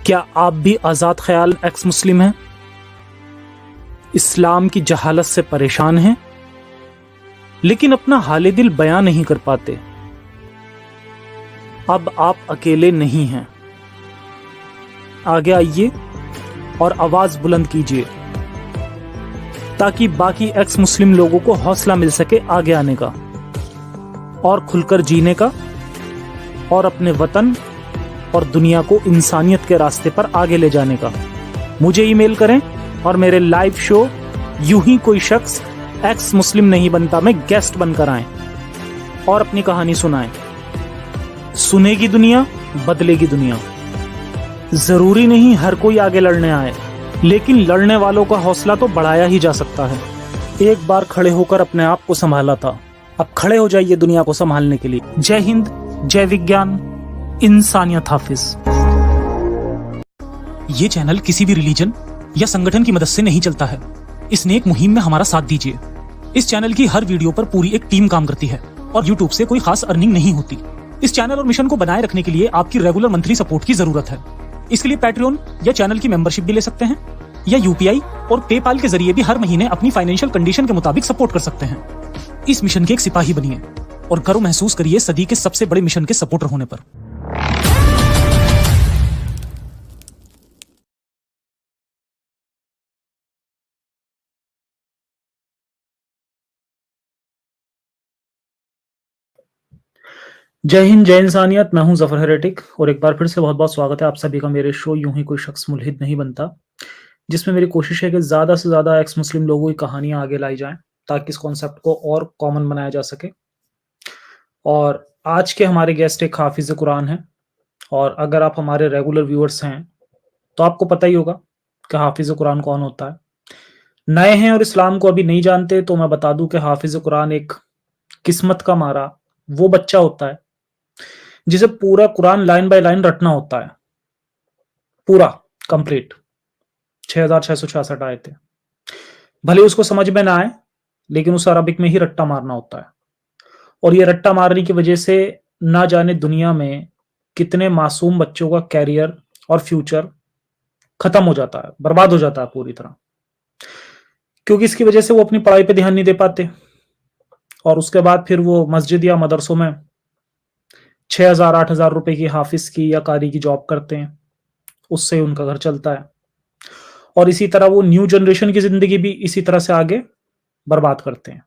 क्या आप भी आज़ाद ख्याल एक्स मुस्लिम हैं? इस्लाम की जहालत से परेशान हैं, लेकिन अपना हाले दिल बयां नहीं कर पाते? अब आप अकेले नहीं हैं। आगे आइए और आवाज बुलंद कीजिए ताकि बाकी एक्स मुस्लिम लोगों को हौसला मिल सके आगे आने का और खुलकर जीने का और अपने वतन और दुनिया को इंसानियत के रास्ते पर आगे ले जाने का। मुझे ईमेल करें और मेरे लाइव शो यूं ही कोई शख्स एक्स मुस्लिम नहीं बनता में गेस्ट बनकर आएं और अपनी कहानी सुनाएं। सुनेगी दुनिया, बदलेगी दुनिया। जरूरी नहीं हर कोई आगे लड़ने आए, लेकिन लड़ने वालों का हौसला तो बढ़ाया ही जा सकता है। एक बार खड़े होकर अपने आप को संभाला था, अब खड़े हो जाइए दुनिया को संभालने के लिए। जय हिंद, जय विज्ञान, इंसानियत हाफिज। ये चैनल किसी भी रिलीजन या संगठन की मदद से नहीं चलता है। इस नेक मुहिम में हमारा साथ दीजिए। इस चैनल की हर वीडियो पर पूरी एक टीम काम करती है और यूट्यूब से कोई खास अर्निंग नहीं होती। इस चैनल और मिशन को बनाए रखने के लिए आपकी रेगुलर मंथली सपोर्ट की जरूरत है। इसके लिए पैट्रियन या चैनल की मेंबरशिप भी ले सकते हैं या यूपीआई और पेपाल के जरिए भी हर महीने अपनी फाइनेंशियल कंडीशन के मुताबिक सपोर्ट कर सकते हैं। इस मिशन के एक सिपाही बनिए और गर्व महसूस करिए सदी के सबसे बड़े मिशन के सपोर्टर होने पर। जय हिंद, जय इंसानियत। मैं हूं जफर हेरेटिक और एक बार फिर से बहुत बहुत स्वागत है आप सभी का मेरे शो यूं ही कोई शख्स मुल्हिद नहीं बनता, जिसमें मेरी कोशिश है कि ज़्यादा से ज़्यादा एक्स मुस्लिम लोगों की कहानियां आगे लाई जाएं ताकि इस कॉन्सेप्ट को और कॉमन बनाया जा सके। और आज के हमारे गेस्ट एक हाफिज कुरान हैं और अगर आप हमारे रेगुलर व्यूअर्स हैं तो आपको पता ही होगा कि हाफिज कुरान कौन होता है। नए हैं और इस्लाम को अभी नहीं जानते तो मैं बता दूं कि हाफिज कुरान एक किस्मत का मारा वो बच्चा होता है जिसे पूरा कुरान लाइन बाय लाइन रटना होता है, पूरा कंप्लीट 6,666 आयतें। भले उसको समझ में ना आए, लेकिन उस अरबिक में ही रट्टा मारना होता है। और ये रट्टा मारने की वजह से ना जाने दुनिया में कितने मासूम बच्चों का कैरियर और फ्यूचर खत्म हो जाता है, बर्बाद हो जाता है पूरी तरह, क्योंकि इसकी वजह से वो अपनी पढ़ाई पे ध्यान नहीं दे पाते और उसके बाद फिर वो मस्जिद या मदरसों में 6,000 8,000 रुपए की हाफिज की या कारी की जॉब करते हैं, उससे उनका घर चलता है। और इसी तरह वो न्यू जनरेशन की जिंदगी भी इसी तरह से आगे बर्बाद करते हैं।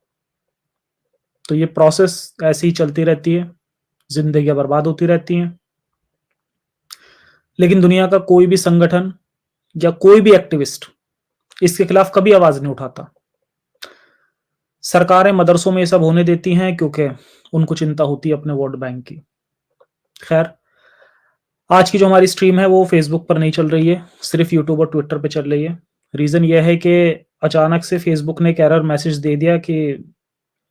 तो ये प्रोसेस ऐसे ही चलती रहती है, जिंदगियां बर्बाद होती रहती हैं। लेकिन दुनिया का कोई भी संगठन या कोई भी एक्टिविस्ट इसके खिलाफ कभी आवाज नहीं उठाता। सरकारें मदरसों में ये सब होने देती हैं क्योंकि उनको चिंता होती है अपने वोट बैंक की। खैर, आज की जो हमारी स्ट्रीम है वो फेसबुक पर नहीं चल रही है, सिर्फ यूट्यूब और ट्विटर पे चल रही है। रीजन ये है कि अचानक से फेसबुक ने एक एरर मैसेज दे दिया कि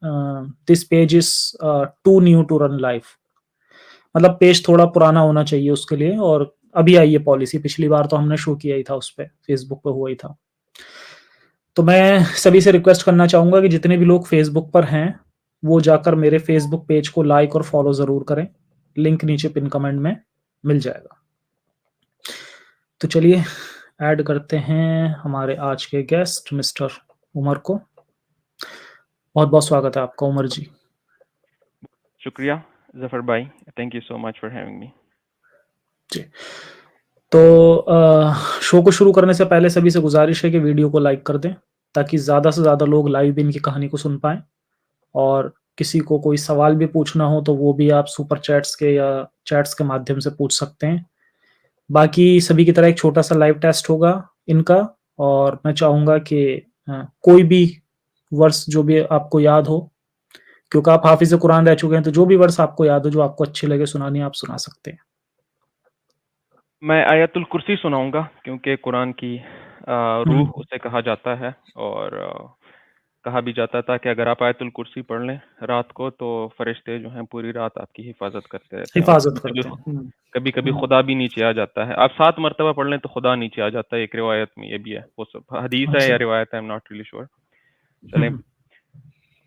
this page is too new to run live. मतलब पेज थोड़ा पुराना होना चाहिए उसके लिए, और अभी आई ये पॉलिसी। पिछली बार तो हमने शो किया ही था, उस पर फेसबुक पे हुआ ही था। तो मैं सभी से रिक्वेस्ट करना चाहूंगा कि जितने भी लोग फेसबुक पर हैं वो जाकर मेरे फेसबुक पेज को लाइक और फॉलो जरूर करें। लिंक नीचे पिन कमेंट में मिल जाएगा। तो चलिए ऐड करते हैं हमारे आज के गेस्ट मिस्टर उमर को। बहुत बहुत स्वागत है आपका उमर जी। शुक्रिया जफर भाई, thank you so much for having me जी। तो शो को शुरू करने से पहले सभी से गुजारिश है कि वीडियो को लाइक कर दें ताकि ज़्यादा से ज़्यादा लोग लाइव भी इनकी कहानी को सुन पाएं। और किसी को कोई सवाल भी पूछना हो तो वो भी आप सुपर चैट्स के या चैट्स के माध्यम से पूछ सकते हैं। बाकी सभी की तरह एक छोटा सा लाइव टेस्ट होगा इनका, और मैं चाहूँगा कि कोई भी वर्स जो भी आपको याद हो, क्योंकि आप हाफिज कुरान रह चुके हैं, तो जो भी वर्स आपको याद हो जो आपको अच्छे लगे सुनानी, आप सुना सकते हैं। मैं आयतुल कुर्सी सुनाऊंगा क्योंकि कुरान की रूह उसे कहा जाता है, और कहा भी जाता था कि अगर आप आयतुल कुर्सी पढ़ लें रात को तो फरिश्ते जो हैं पूरी रात आपकी हिफाजत करते रहते हैं। हिफाजत करते हैं। कभी कभी खुदा भी नीचे आ जाता है। आप 7 मरतबा पढ़ लें तो खुदा नीचे आ जाता है। एक रिवायत में ये भी है, वो सब हदीस है या रिवायत है, I am not really sure. चलें,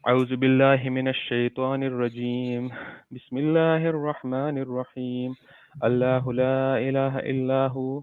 अऊज़ु बिल्लाहि मिनश शैतानिर रजीम, बिस्मिल्लाहिर रहमानिर रहीम, अल्लाहु ला इलाहा इल्ला हु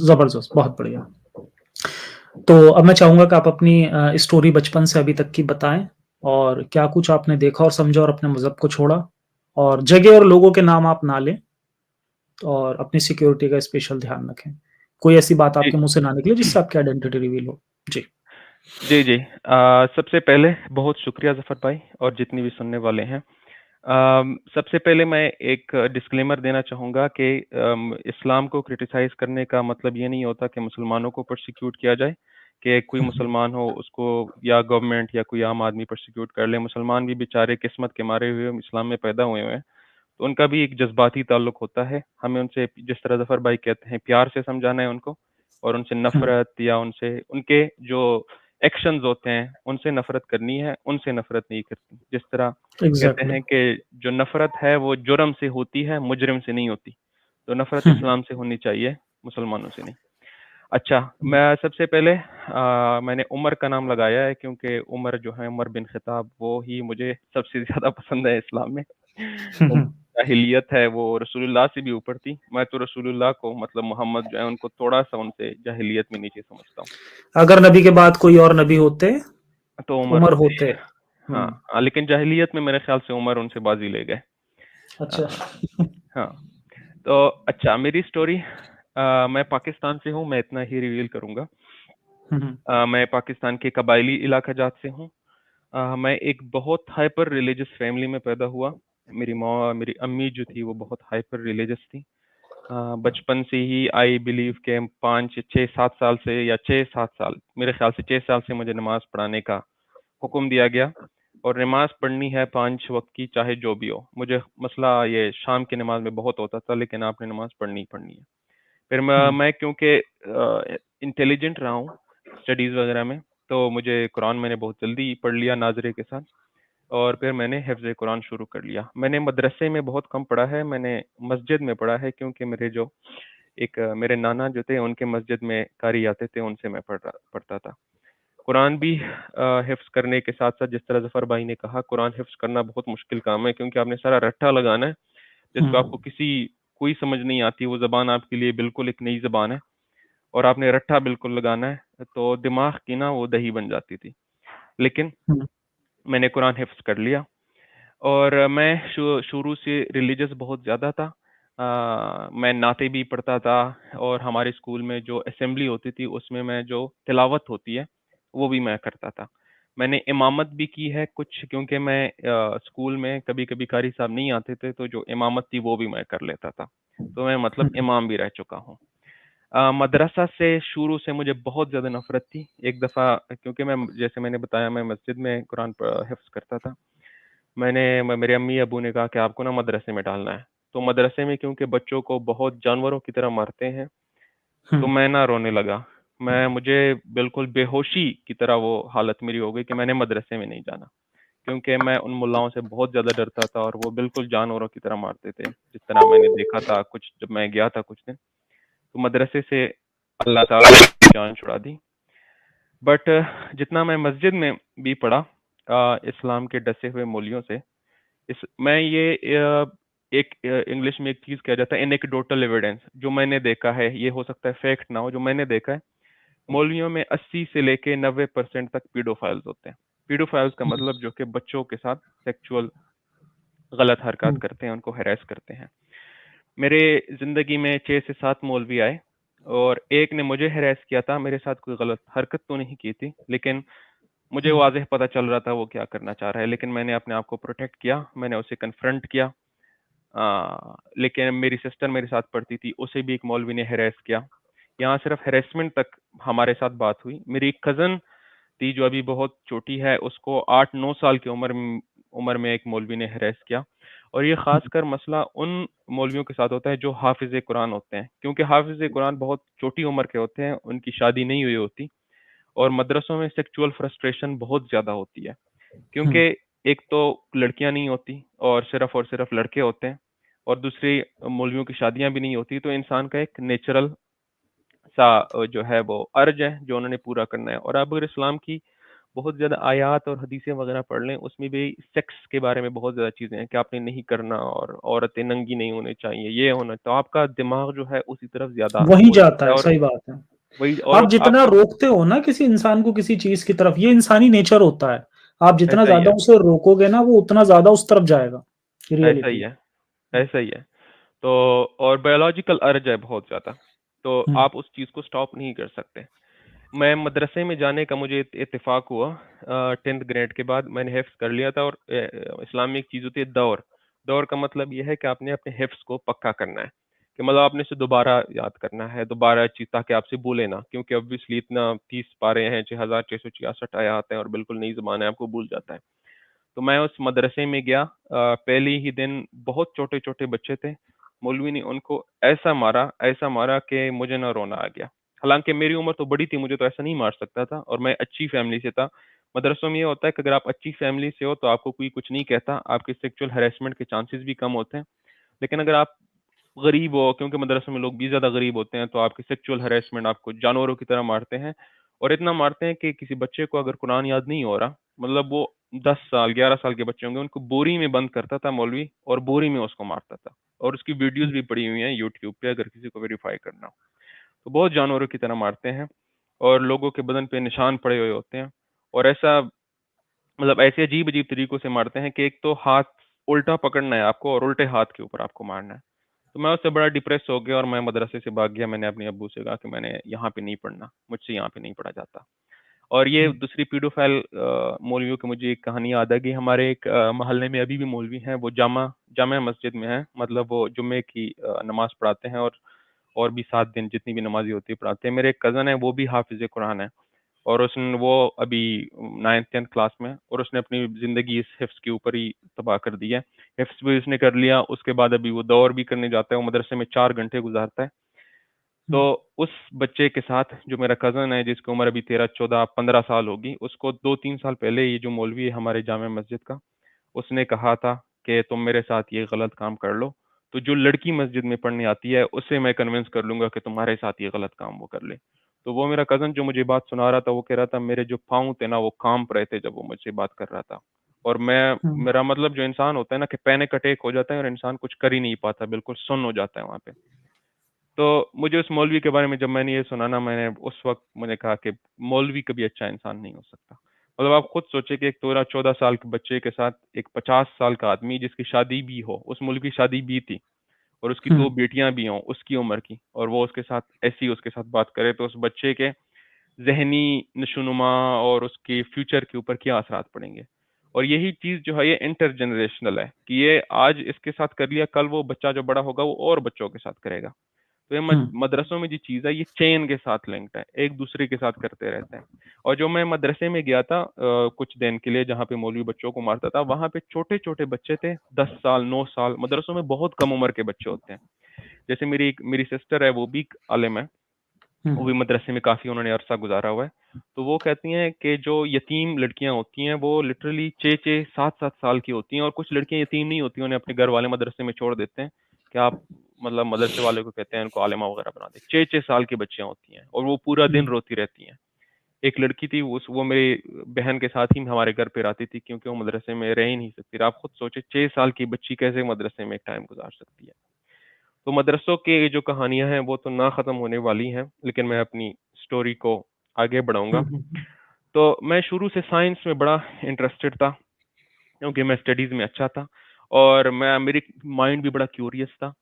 ज़बरदस्त, बहुत बढ़िया। तो अब मैं चाहूँगा कि आप अपनी स्टोरी बचपन से अभी तक की बताएँ और क्या कुछ आपने देखा और समझा और अपने मज़हब को छोड़ा? और जगह और लोगों के नाम आप ना लें और अपनी सिक्योरिटी का स्पेशल ध्यान रखें। कोई ऐसी बात जी आपके मुँह से ना निकले जिससे आपकी आइडेंटिटी रिवील हो। जी। जी, जी। सबसे पहले बहुत शुक्रिया ज़फ़र भाई और जितने भी सुनने वाले हैं। सबसे पहले मैं एक डिस्क्लेमर देना चाहूँगा कि इस्लाम को क्रिटिसाइज़ करने का मतलब ये नहीं होता कि मुसलमानों को प्रोसिक्यूट किया जाए, कि कोई हुँ, हुँ। मुसलमान हो उसको या गवर्नमेंट या कोई आम आदमी प्रोसिक्यूट कर ले। मुसलमान भी बेचारे किस्मत के मारे हुए इस्लाम में पैदा हुए हुए हैं, तो उनका भी एक जज़्बाती ताल्लुक होता है। हमें उनसे जिस तरह ज़फ़र भाई कहते हैं प्यार से समझाना है उनको और उनसे हुँ, नफ़रत या उनसे उनके जो एक्शंस होते हैं, उनसे नफ़रत करनी है, उनसे नफ़रत नहीं करनी। जिस तरह कहते एग्ज़ैक्टली। हैं कि जो नफ़रत है वो जुर्म से होती है, मुजरिम से नहीं होती। तो नफ़रत हुँ, हुँ, इस्लाम से होनी चाहिए, मुसलमानों से नहीं। अच्छा, हुँ, मैं सबसे पहले मैंने उमर का नाम लगाया है क्योंकि उमर जो है उमर बिन ख़त्ताब वो ही मुझे सबसे ज़्यादा पसंद है इस्लाम में। हुँ, उनकी हुँ। जाहिलियत है वो रसूलुल्लाह से भी ऊपर थी। मैं तो रसूलुल्लाह को मतलब मोहम्मद जो है उनको थोड़ा-सा उनसे जाहिलियत में नीचे समझता हूँ। अगर नबी के बाद कोई और नबी होते, तो उमर उमर होते। होते। हाँ, हुँ, लेकिन जाहिलियत में मेरे ख़्याल से उमर उनसे बाज़ी ले गए। अच्छा। अ, हाँ, तो अच्छा मेरी स्टोरी मैं पाकिस्तान से हूँ, मैं इतना ही रिवील करूँगा। हुँ, हुँ, मैं पाकिस्तान के कबायली इलाका जात से हूँ। मैं एक बहुत हाइपर रिलीजियस फैमिली में पैदा हुआ। मेरी अम्मी जो थी वो बहुत हाइपर रिलीजियस थी। बचपन से ही आई बिलीव के 5, 6, 7 साल से या 6-7 साल मेरे ख़्याल से 6 साल से मुझे नमाज़ पढ़ाने का हुक्म दिया गया और नमाज़ पढ़नी है 5 वक़्त की चाहे जो भी हो। मुझे मसला ये शाम की नमाज़ में बहुत होता था लेकिन आपने नमाज़ पढ़नी ही पढ़नी है। फिर हुँ, मैं क्योंकि इंटेलिजेंट रहा हूँ स्टडीज़ वग़ैरह में, तो मुझे कुरान मैंने बहुत जल्दी पढ़ लिया नाज़रे के साथ और फिर मैंने हिफ़्ज़ कुरान शुरू कर लिया। मैंने मदरसे में बहुत कम पढ़ा है, मैंने मस्जिद में पढ़ा है क्योंकि मेरे नाना जो थे उनके मस्जिद में कारी आते थे, उनसे मैं पढ़ता था। कुरान भी हिफ़्ज़ करने के साथ-साथ जिस तरह ज़फ़र भाई ने कहा कुरान हिफ़्ज़ करना बहुत मुश्किल काम है क्योंकि आपने सारा रट्टा लगाना है, जिसको हुँ, आपको कोई समझ नहीं आती, वो ज़बान आपके लिए बिल्कुल एक नई ज़बान है और आपने रट्टा बिल्कुल लगाना है, तो दिमाग की ना वो दही बन जाती थी। लेकिन हुँ, मैंने कुरान हिफ़्ज़ कर लिया और मैं शुरू से रिलीजियस बहुत ज़्यादा था। मैं नाते भी पढ़ता था और हमारे स्कूल में जो असेंबली होती थी, उसमें मैं जो तिलावत होती है, वो भी मैं करता था। मैंने इमामत भी की है कुछ क्योंकि मैं स्कूल में कभी-कभी कारी साहब नहीं आते थे, तो जो इमामत थी, वो भी मैं कर लेता था। तो मैं मतलब हुँ, इमाम भी रह चुका हूँ। मदरसा से शुरू से मुझे बहुत ज़्यादा नफ़रत थी। एक दफ़ा क्योंकि जैसे मैंने बताया मैं मस्जिद में कुरान हिफ़्ज़ करता था। मेरे अम्मी-अब्बू ने कहा कि आपको ना मदरसे में डालना है। तो मदरसे में क्योंकि बच्चों को बहुत जानवरों की तरह मारते हैं, हुँ, तो मैं ना रोने लगा। मुझे बिल्कुल बेहोशी की तरह वो हालत मेरी हो गई कि मैंने मदरसे में नहीं जाना। क्योंकि मैं उन मुल्लाओं से बहुत ज़्यादा डरता था और वो बिल्कुल जानवरों की तरह मारते थे। जिस तरह मैंने देखा था कुछ जब मैं गया था कुछ दिन, तो मदरसे से अल्लाह ताला ने मेरी जान छुड़ा दी। बट जितना मैं मस्जिद में भी पढ़ा इस्लाम के डसे हुए मूल्यों से इस मैं ये एक इंग्लिश में एक चीज़ कहा जाता है एनेक्डोटल एविडेंस जो मैंने देखा है, ये हो सकता है फैक्ट ना हो, जो मैंने देखा है, मौलवियों में 80 से लेके 90% तक पीडोफाइल्स होते हैं। पीडोफाइल्स का हुँ, मतलब जो कि बच्चों के साथ सेक्सुअल गलत हरकत हुँ, करते हैं, उनको हैरेस करते हैं। मेरे ज़िंदगी में 6 से 7 मौलवी आए और एक ने मुझे हैरेस किया था, मेरे साथ कोई गलत हरकत तो नहीं की थी, लेकिन मुझे हुँ, वाज़ेह पता चल रहा था वो क्या करना चाह रहा है, लेकिन मैंने अपने आप को प्रोटेक्ट किया, मैंने उसे कन्फ्रंट किया। लेकिन मेरी सिस्टर मेरे साथ पढ़ती थी, उसे भी एक मौलवी ने हैरेस किया। यहाँ सिर्फ़ हैरेसमेंट तक हमारे साथ बात हुई। मेरी एक कज़िन थी जो अभी बहुत छोटी है, उसको 8-9 साल की उम्र में एक मौलवी ने हैरेस किया और ये हुँ, ख़ासकर मसला उन मौलवियों के साथ होता है जो हाफ़िज़ कुरान होते हैं, क्योंकि हाफ़िज़ कुरान बहुत छोटी उम्र के होते हैं, उनकी शादी नहीं हुई होती और मदरसों में सेक्सुअल फ्रस्ट्रेशन बहुत ज़्यादा होती है, हुँ, क्योंकि एक तो लड़कियाँ नहीं होती और सिर्फ लड़के होते हैं, और दूसरी मौलवियों की शादियाँ भी नहीं होती, तो इंसान का एक नेचुरल सा जो है वो अर्ज है जो उन्होंने पूरा करना है। और आप अगर इस्लाम की बहुत ज़्यादा आयात और हदीसें वगैरह पढ़ लें, उसमें भी सेक्स के बारे में बहुत ज़्यादा चीज़ें हैं कि आपने नहीं करना और औरतें नंगी नहीं होनी चाहिए, ये होना, तो आपका दिमाग जो है उसी तरफ ज़्यादा वहीं हो जाता जाता है। है, और सही बात है। वही, आप और जितना आपको रोकते हो ना किसी इंसान को किसी चीज़ की तरफ, ये इंसानी नेचर होता है। आप जितना ऐसा ही ज़्यादा है, उसे रोकोगे ना, वो उतना ज़्यादा उस तरफ जाएगा, ऐसा ही रियलिटी। है, ऐसा ही है। तो और बायोलॉजिकल अर्ज है बहुत ज़्यादा, तो हुँ, आप उस चीज़ को स्टॉप नहीं कर सकते। मैं मदरसे में जाने का मुझे इत्तेफ़ाक हुआ 10th ग्रेड के बाद मैंने हिफ्ज़ कर लिया था। और इस्लाम में एक चीज़ होती है दौर। दौर का मतलब ये है कि आपने अपने हिफ्ज़ को पक्का करना है, कि मतलब आपने इसे दोबारा याद करना है, दोबारा चीज़, ताकि आपसे भूले ना, क्योंकि ऑब्वियसली इतना 30 पारे हैं, 6666 आयात हैं और बिल्कुल नई ज़बान है, आपको भूल जाता है। तो मैं उस मदरसे में गया, पहले ही दिन बहुत छोटे-छोटे बच्चे थे। मौलवी ने उनको ऐसा मारा कि मुझे ना रोना आ गया। हालाँकि मेरी उम्र तो बड़ी थी, मुझे तो ऐसा नहीं मार सकता था, और मैं अच्छी फैमिली से था। मदरसों में ये होता है कि अगर आप अच्छी फैमिली से हो तो आपको कोई कुछ नहीं कहता, आपके सेक्सुअल हैरेसमेंट के चांसेस भी कम होते हैं। लेकिन अगर आप गरीब हो, क्योंकि मदरसों में लोग भी ज़्यादा गरीब होते हैं, तो आपकी सेक्सुअल हैरेसमेंट, आपको जानवरों की तरह मारते हैं। और इतना मारते हैं कि किसी बच्चे को अगर कुरान याद नहीं हो रहा, मतलब वो 10 साल, 11 साल के बच्चे होंगे, उनको बोरी में बंद करता था मौलवी, और बोरी में उसको मारता था। और उसकी वीडियोज़ हुँ, भी पड़ी हुई हैं यूट्यूब पे, अगर किसी को वेरीफ़ाई करना हो। तो बहुत जानवरों की तरह मारते हैं, और लोगों के बदन पे निशान पड़े हुए होते हैं। और ऐसा, मतलब ऐसे अजीब-अजीब तरीकों से मारते हैं कि एक तो हाथ उल्टा पकड़ना है आपको और उल्टे हाथ के ऊपर आपको मारना है। तो मैं उससे बड़ा डिप्रेस हो गया और मैं मदरसे से भाग गया। मैंने अपने अब्बू से कहा कि मैंने यहाँ पे नहीं पढ़ना, मुझसे यहाँ पे नहीं पढ़ा जाता। और ये हुँ, दूसरी पीडोफाइल मौलवियों की मुझे एक कहानी याद है कि हमारे एक मोहल्ले में अभी भी मौलवी हैं, वो जामा मस्जिद में हैं, मतलब वो जुम्मे की नमाज़ पढ़ाते हैं, और भी 7 दिन जितनी भी नमाज़ें होती है पढ़ाते हैं। मेरे एक कज़न है, वो भी हाफ़िज़ कुरान है, और वो अभी 9th-10th क्लास में है, और उसने अपनी ज़िंदगी इस हिफ्ज़ के ऊपर ही तबाह कर दी है। हिफ्ज़ भी उसने कर लिया, उसके बाद अभी वो दौर भी करने जाता है, वो मदरसे में 4 घंटे गुज़ारता है। तो हुँ, उस बच्चे के साथ जो मेरा कज़न है, जिसकी उम्र अभी 13, 14, 15 साल होगी, उसको 2-3 साल पहले ये जो मौलवी है हमारे जामा मस्जिद का, उसने कहा था कि तुम मेरे साथ ये गलत काम कर लो, तो जो लड़की मस्जिद में पढ़ने आती है, उससे मैं कन्विंस कर लूँगा कि तुम्हारे साथ ये गलत काम वो कर ले। तो वो मेरा कज़न जो मुझे बात सुना रहा था, वो कह रहा था मेरे जो पाँव थे ना, वो काँप रहे थे जब वो मुझसे बात कर रहा था। और हुँ, मेरा मतलब, जो इंसान होता है ना, कि पैनिक अटैक हो जाता है और इंसान कुछ कर ही नहीं पाता, बिल्कुल सुन्न हो जाता है वहाँ पे। तो मुझे उस मौलवी के बारे में जब मैंने ये सुना ना, मैंने उस वक़्त मुझे कहा कि मौलवी कभी अच्छा इंसान नहीं हो सकता। मतलब आप खुद सोचिए कि एक 13-14 साल के बच्चे के साथ एक 50 साल का आदमी, जिसकी शादी भी हो, उस मौलवी की शादी भी थी, और उसकी हुँ, 2 बेटियाँ भी हों उसकी उम्र की, और वो उसके साथ ऐसी उसके साथ बात करे, तो उस बच्चे के ज़हनी नशो-नुमा और उसके फ्यूचर के ऊपर क्या असरात पड़ेंगे। और यही चीज़ जो है, ये इंटरजेनरेशनल है, कि ये आज इसके साथ कर लिया, कल वो बच्चा जो बड़ा होगा वो और बच्चों के साथ करेगा। तो ये हुँ, मदरसों में जो चीज़ है, ये चेन के साथ लिंक्ड है, एक दूसरे के साथ करते रहते हैं। और जो मैं मदरसे में गया था कुछ दिन के लिए, जहाँ पे मौलवी बच्चों को मारता था, वहाँ पे छोटे-छोटे बच्चे थे, 10 साल, 9 साल। मदरसों में बहुत कम उम्र के बच्चे होते हैं। जैसे मेरी सिस्टर है, वो भी एक आलिम है, हुँ, वो भी मदरसे में काफ़ी उन्होंने अरसा गुज़ारा हुआ है। तो वो कहती हैं कि जो यतीम लड़कियाँ होती हैं, वो लिटरली 6-6, 7-7 साल की होती हैं, और कुछ लड़कियाँ यतीम नहीं होती, उन्हें अपने घर वाले मदरसे में छोड़ देते हैं कि आप, मतलब मदरसे वाले को कहते हैं इनको आलिमा वगैरह बना दें। 6-6 साल की बच्चियाँ होती हैं, और वो पूरा हुँ, दिन रोती रहती हैं। एक लड़की थी, वो मेरी बहन के साथ ही हमारे घर पे रहती थी, क्योंकि वो मदरसे में रह ही नहीं सकती थी। आप खुद सोचिए 6 साल की बच्ची कैसे मदरसे में एक टाइम गुज़ार सकती है। तो मदरसों की ये जो कहानियाँ हैं, वो तो ना ख़त्म होने वाली हैं, लेकिन मैं अपनी स्टोरी को आगे हुँ, बढ़ाऊँगा। हुँ, तो मैं शुरू से साइंस में बड़ा इंटरेस्टेड था, क्योंकि मैं स्टडीज़ में अच्छा था, और मेरी माइंड भी बड़ा क्यूरियस था।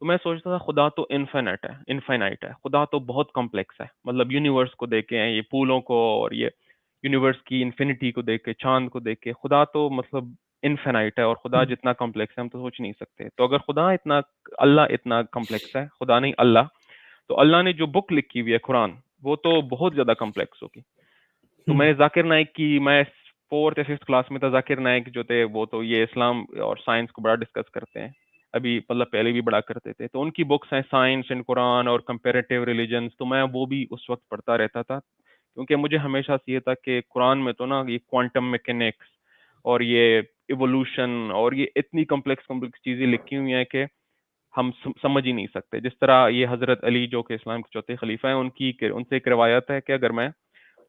तो मैं सोचता था खुदा तो इनफाइनाइट है, खुदा तो बहुत कॉम्प्लेक्स है। मतलब यूनिवर्स को देख के, ये फूलों को और ये यूनिवर्स की इन्फिनिटी को देख के, चाँद को देख के, खुदा तो मतलब इनफाइनाइट है, और खुदा हुँ, जितना कॉम्प्लेक्स है हम तो सोच नहीं सकते। तो अगर अल्लाह इतना कॉम्प्लेक्स है, खुदा नहीं अल्लाह, तो अल्लाह ने जो बुक लिखी हुई है कुरान, वो तो बहुत ज़्यादा कॉम्प्लेक्स होगी। तो हुँ, मैं 4th या 5th क्लास में था। ज़ाकिर नाइक जो थे, वो तो ये इस्लाम और साइंस को बड़ा डिस्कस करते हैं। अभी मतलब पहले भी बड़ा करते थे। तो उनकी बुक्स हैं साइंस एंड कुरान और कंपैरेटिव रिलिजन्स, तो मैं वो भी उस वक़्त पढ़ता रहता था। क्योंकि मुझे हमेशा से ये था कि कुरान में तो ना ये क्वांटम मैकेनिक्स और ये इवोल्यूशन और ये इतनी कॉम्प्लेक्स कॉम्प्लेक्स चीजें लिखी हुई हैं कि हम समझ ही नहीं सकते। जिस तरह ये हजरत अली जो कि इस्लाम के चौथे खलीफा हैं, उनसे एक रिवायत है कि अगर मैं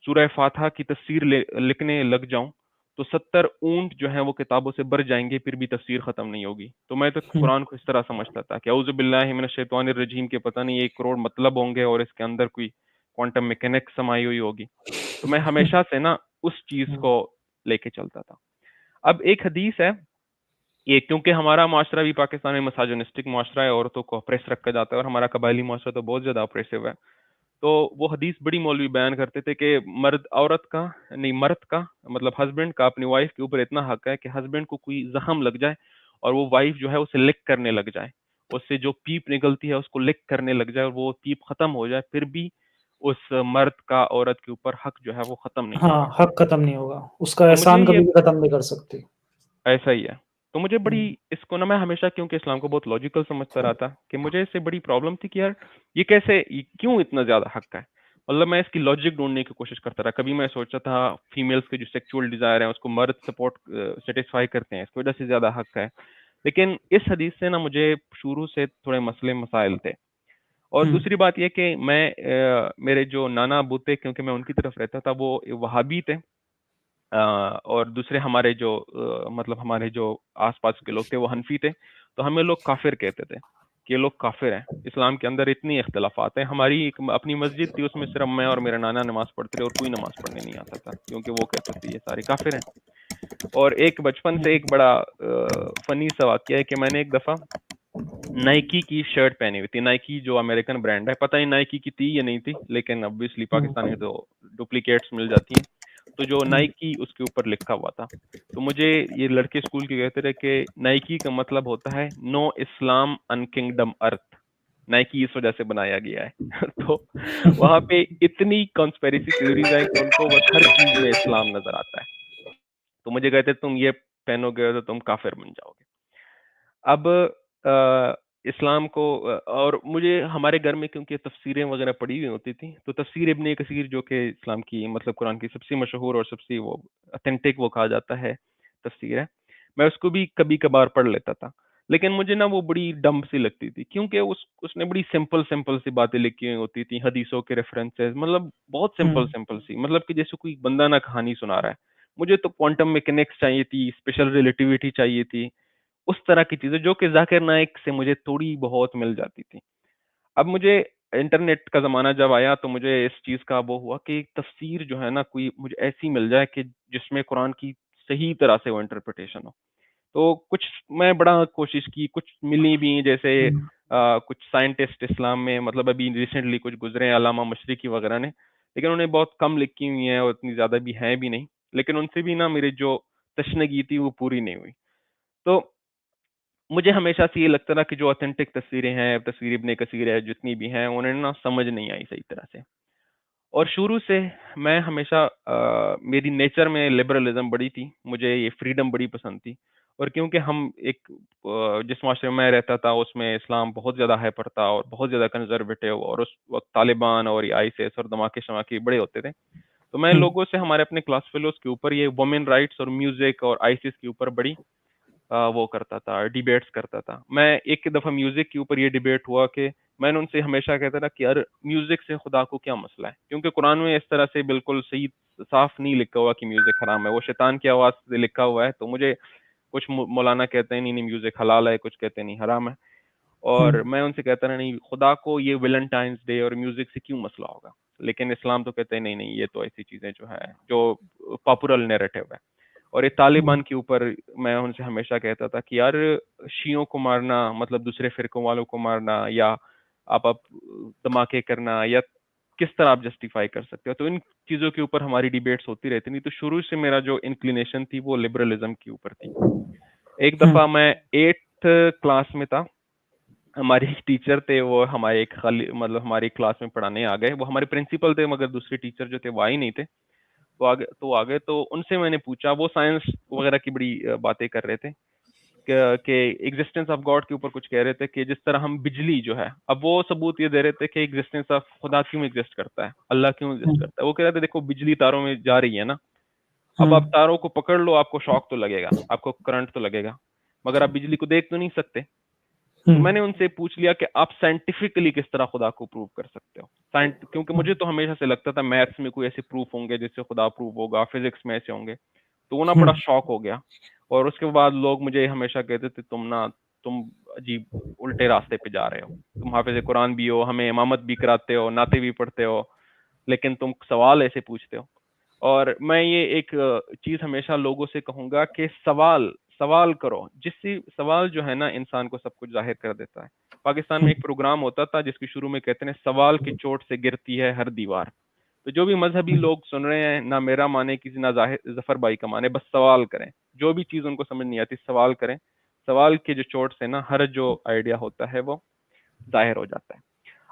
सूरह फातिहा की तफसीर लिखने लग जाऊं तो 70 ऊंट जो हैं वो किताबों से भर जाएंगे, फिर भी तफसीर खत्म नहीं होगी। तो मैं तो हुँ, कुरान को इस तरह समझता था कि औज़ु बिल्लाहि मिनश शैतानिर रजीम के पता नहीं 1 करोड़ मतलब होंगे और इसके अंदर कोई क्वांटम मैकेनिक्स समाई हुई होगी। तो मैं हुँ, हमेशा से ना उस चीज हुँ, को लेके चलता था। अब एक हदीस है, ये क्योंकि हमारा माशरा भी पाकिस्तान में मिसोजिनिस्टिक माशरा है, औरतों को ऑप्रेस रखा जाता है और हमारा कबायली माशरा तो बहुत ज्यादा ऑप्रेसिव है। तो वो हदीस बड़ी मौलवी बयान करते थे कि मर्द का मतलब हस्बैंड का अपनी वाइफ के ऊपर इतना हक है कि हस्बैंड को कोई जख्म लग जाए और वो वाइफ जो है उसे लिक करने लग जाए, उससे जो पीप निकलती है उसको लिक करने लग जाए और वो पीप खत्म हो जाए, फिर भी उस मर्द का औरत के ऊपर हक जो है वो खत्म नहीं होगा। हाँ, हक खत्म नहीं होगा, उसका तो मुझे एहसान ये कभी भी खत्म नहीं कर सकती। ऐसा ही है। तो मुझे बड़ी हुँ, इसको ना मैं हमेशा क्योंकि इस्लाम को बहुत लॉजिकल समझता रहा था कि मुझे इससे बड़ी प्रॉब्लम थी कि यार ये क्यों इतना ज़्यादा हक है? मतलब मैं इसकी लॉजिक ढूँढने की कोशिश करता रहा। कभी मैं सोचता था फीमेल्स के जो सेक्सुअल डिज़ायर है उसको मर्द सैटिस्फाई करते हैं, इसकी वजह से ज़्यादा हक है। लेकिन इस हदीस से ना मुझे शुरू से थोड़े मसले मसाइल थे। और हुँ, दूसरी बात ये कि मेरे जो नाना अब्बू थे, क्योंकि मैं उनकी तरफ रहता था, वो वहाबी थे। और दूसरे हमारे जो मतलब हमारे जो आस-पास के लोग थे वो हनफी थे, तो हमें लोग काफ़िर कहते थे, कि ये लोग काफ़िर हैं। इस्लाम के अंदर इतनी इख्तिलाफ़ात हैं। हमारी एक अपनी मस्जिद थी, उसमें सिर्फ़ मैं और मेरा नाना नमाज़ पढ़ते थे और कोई नमाज़ पढ़ने नहीं आता था, क्योंकि वो कहते थे ये सारे काफ़िर हैं। और एक बचपन से हुँ, एक बड़ा फ़नी सा वाक़या है कि मैंने एक दफ़ा नाइकी की शर्ट पहनी हुई थी। नाइकी जो अमेरिकन ब्रांड है, पता नहीं नाइकी की थी या नहीं थी, लेकिन ऑब्वियसली पाकिस्तान में हुँ, तो डुप्लीकेट्स मिल जाती हैं। तो जो हुँ, नाइकी उसके ऊपर लिखा हुआ था। तो मुझे ये लड़के स्कूल के कहते रहे कि नाइकी का मतलब होता है नो इस्लाम अन किंगडम अर्थ। नाइकी इस वजह से बनाया गया है। तो वहाँ पे इतनी कॉन्स्पिरेसी थ्योरीज हैं कि उनको बस हर चीज़ में इस्लाम नज़र आता है। तो मुझे कहते तुम ये पहनोगे तो तुम काफ़िर बन जाओगे। अब इस्लाम को और मुझे हमारे घर में क्योंकि तफसीरें वगैरह पढ़ी हुई होती थी, तो तफसीर इब्न कसीर जो कि इस्लाम की मतलब कुरान की सबसे मशहूर और सबसे वो ऑथेंटिक वो कहा जाता है तफसीर है, मैं उसको भी कभी कभार पढ़ लेता था। लेकिन मुझे ना वो बड़ी डम्ब सी लगती थी, क्योंकि उसने बड़ी सिंपल सिंपल सी बातें लिखी हुई होती थी, हदीसों के रेफरेंसेस, मतलब बहुत हुँ, सिंपल सिंपल सी, मतलब कि जैसे कोई बंदा ना कहानी सुना रहा है। मुझे तो क्वांटम मैकेनिक्स चाहिए थी, स्पेशल रिलेटिविटी चाहिए थी, उस तरह की चीज़ें जो कि ज़ाकिर नाइक से मुझे थोड़ी बहुत मिल जाती थी। अब मुझे इंटरनेट का ज़माना जब आया तो मुझे इस चीज़ का वो हुआ कि तफ़सीर जो है ना कोई मुझे ऐसी मिल जाए कि जिसमें कुरान की सही तरह से वो इंटरप्रिटेशन हो। तो कुछ मैं बड़ा कोशिश की, कुछ मिली भी, जैसे हुँ, कुछ साइंटिस्ट इस्लाम में मतलब अभी रिसेंटली कुछ गुज़रे हैं अल्लामा मशरिकी वग़ैरह ने, लेकिन उन्होंने बहुत कम लिखी हुई हैं और इतनी ज़्यादा भी हैं भी नहीं। लेकिन उनसे भी ना मेरी जो तशनगी थी वो पूरी नहीं हुई। तो मुझे हमेशा से ये लगता था कि जो ऑथेंटिक तस्वीरें हैं, तस्वीर इब्न कसीर है, जितनी भी हैं, उन्हें ना समझ नहीं आई सही तरह से। और शुरू से मैं हमेशा मेरी नेचर में लिबरलिज़्म बड़ी थी, मुझे ये फ्रीडम बड़ी पसंद थी। और क्योंकि हम जिस माशरे में मैं रहता था, उसमें इस्लाम बहुत ज़्यादा हाइपर था और बहुत ज़्यादा कंज़र्वेटिव, और उस वक़्त तालिबान और ये आईएसआईएस और धमाके-शमाके बड़े होते थे। तो मैं हुँ, लोगों से, हमारे अपने क्लास फेलोज़ के ऊपर ये वुमेन राइट्स और म्यूज़िक और आईसिस के ऊपर बड़ी वो करता था, डिबेट्स करता था। मैं एक दफ़ा म्यूज़िक के ऊपर ये डिबेट हुआ कि मैंने उनसे हमेशा कहता था कि यार म्यूज़िक से खुदा को क्या मसला है? क्योंकि कुरान में इस तरह से बिल्कुल सही साफ नहीं लिखा हुआ कि म्यूज़िक हराम है। वो शैतान की आवाज़ से लिखा हुआ है, तो मुझे कुछ मौलाना कहते हैं नहीं-नहीं म्यूज़िक हलाल है, कुछ कहते हैं नहीं हराम है। हुँ, और मैं उनसे कहता रहा नहीं, खुदा को ये वैलेंटाइन्स डे और म्यूज़िक से क्यों मसला होगा? लेकिन इस्लाम तो कहते हैं नहीं-नहीं ये तो ऐसी चीज़ें जो है, जो पॉपुलर नैरेटिव है। और ये हुँ, तालिबान के ऊपर मैं उनसे हमेशा कहता था कि यार शियों को मारना मतलब दूसरे फ़िरकों वालों को मारना, या आप धमाके करना, या किस तरह आप जस्टिफ़ाई कर सकते हो? तो इन चीज़ों के ऊपर हमारी डिबेट्स होती रहती थी। तो शुरू से मेरा जो इंक्लिनेशन थी वो लिबरलिज़्म के ऊपर थी। एक हुँ, दफ़ा मैं 8th क्लास में था, हमारे एक टीचर थे, वो हमारे एक खाली मतलब हमारी क्लास में पढ़ाने आ गए। वो हमारे प्रिंसिपल थे, मगर दूसरे टीचर जो थे वो आए नहीं थे। तो आ गए तो उनसे मैंने पूछा, वो साइंस वगैरह की बड़ी बातें कर रहे थे के एग्जिस्टेंस ऑफ गॉड के ऊपर कुछ कह रहे थे कि जिस तरह हम बिजली जो है, अब वो सबूत ये दे रहे थे कि एग्जिस्टेंस ऑफ खुदा क्यों एग्जिस्ट करता है, अल्लाह क्यों एग्जिस्ट हुँ, करता है। वो कह रहे थे देखो बिजली तारों में जा रही है ना, हुँ, अब आप तारों को पकड़ लो, आपको शॉक तो लगेगा, आपको करंट तो लगेगा, मगर आप बिजली को देख तो नहीं सकते। हुँ, तो मैंने उनसे पूछ लिया कि आप साइंटिफिकली किस तरह खुदा को प्रूव कर सकते हो। क्योंकि हुँ, मुझे तो हमेशा से लगता था मैथ्स में कोई ऐसे प्रूफ होंगे जिससे खुदा प्रूव होगा, फिजिक्स में ऐसे होंगे। तो वो ना हुँ, बड़ा शॉक हो गया। और उसके बाद लोग मुझे हमेशा कहते थे तुम अजीब उल्टे रास्ते पे जा रहे हो, तुम हाफिज कुरान भी हो, हमें इमामत भी कराते हो, नाते भी पढ़ते हो, लेकिन तुम सवाल ऐसे पूछते हो। और मैं ये एक चीज हमेशा लोगों से कहूंगा कि सवाल सवाल करो, जिससे सवाल जो है ना इंसान को सब कुछ जाहिर कर देता है। पाकिस्तान में हुँ, एक प्रोग्राम होता था जिसके शुरू में कहते हैं सवाल की चोट से गिरती है हर दीवार। तो जो भी मजहबी हुँ, लोग सुन रहे हैं, ना मेरा माने किसी ना जफर भाई का माने, बस सवाल करें। जो भी चीज उनको समझ नहीं आती सवाल करें। सवाल की जो चोट से ना हर जो आइडिया होता है वो जाहिर हो जाता है।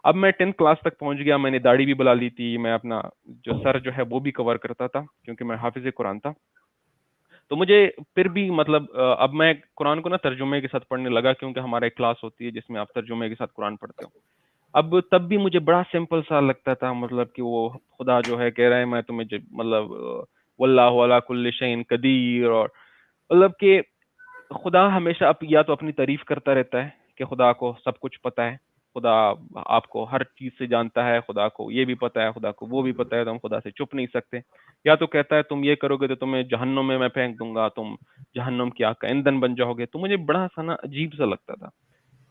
अब मैं 10th क्लास तक पहुंच गया, मैंने दाढ़ी भी बुला ली थी, मैं अपना जो सर जो है वो भी कवर करता था क्योंकि मैं हाफिज कुरान था। तो मुझे फिर भी मतलब अब मैं कुरान को ना तर्जुमे के साथ पढ़ने लगा, क्योंकि हमारा एक क्लास होती है जिसमें आप तर्जुमे के साथ कुरान पढ़ते हो। अब तब भी मुझे बड़ा सिंपल सा लगता था, मतलब कि वो खुदा जो है कह रहा है मैं तुम्हें मतलब वल्लाहु अला कुल्लि शैइन कदीर, और मतलब कि खुदा हमेशा या तो अपनी तारीफ करता रहता है कि खुदा को सब कुछ पता है, खुदा आपको हर चीज से जानता है, खुदा को ये भी पता है, खुदा को वो भी पता है, तो हम खुदा से छुप नहीं सकते। या तो कहता है तुम ये करोगे तो तुम्हें जहन्नुम में मैं फेंक दूंगा, तुम जहन्नुम की आग का ईंधन बन जाओगे। तो मुझे बड़ा सा ना अजीब सा लगता था।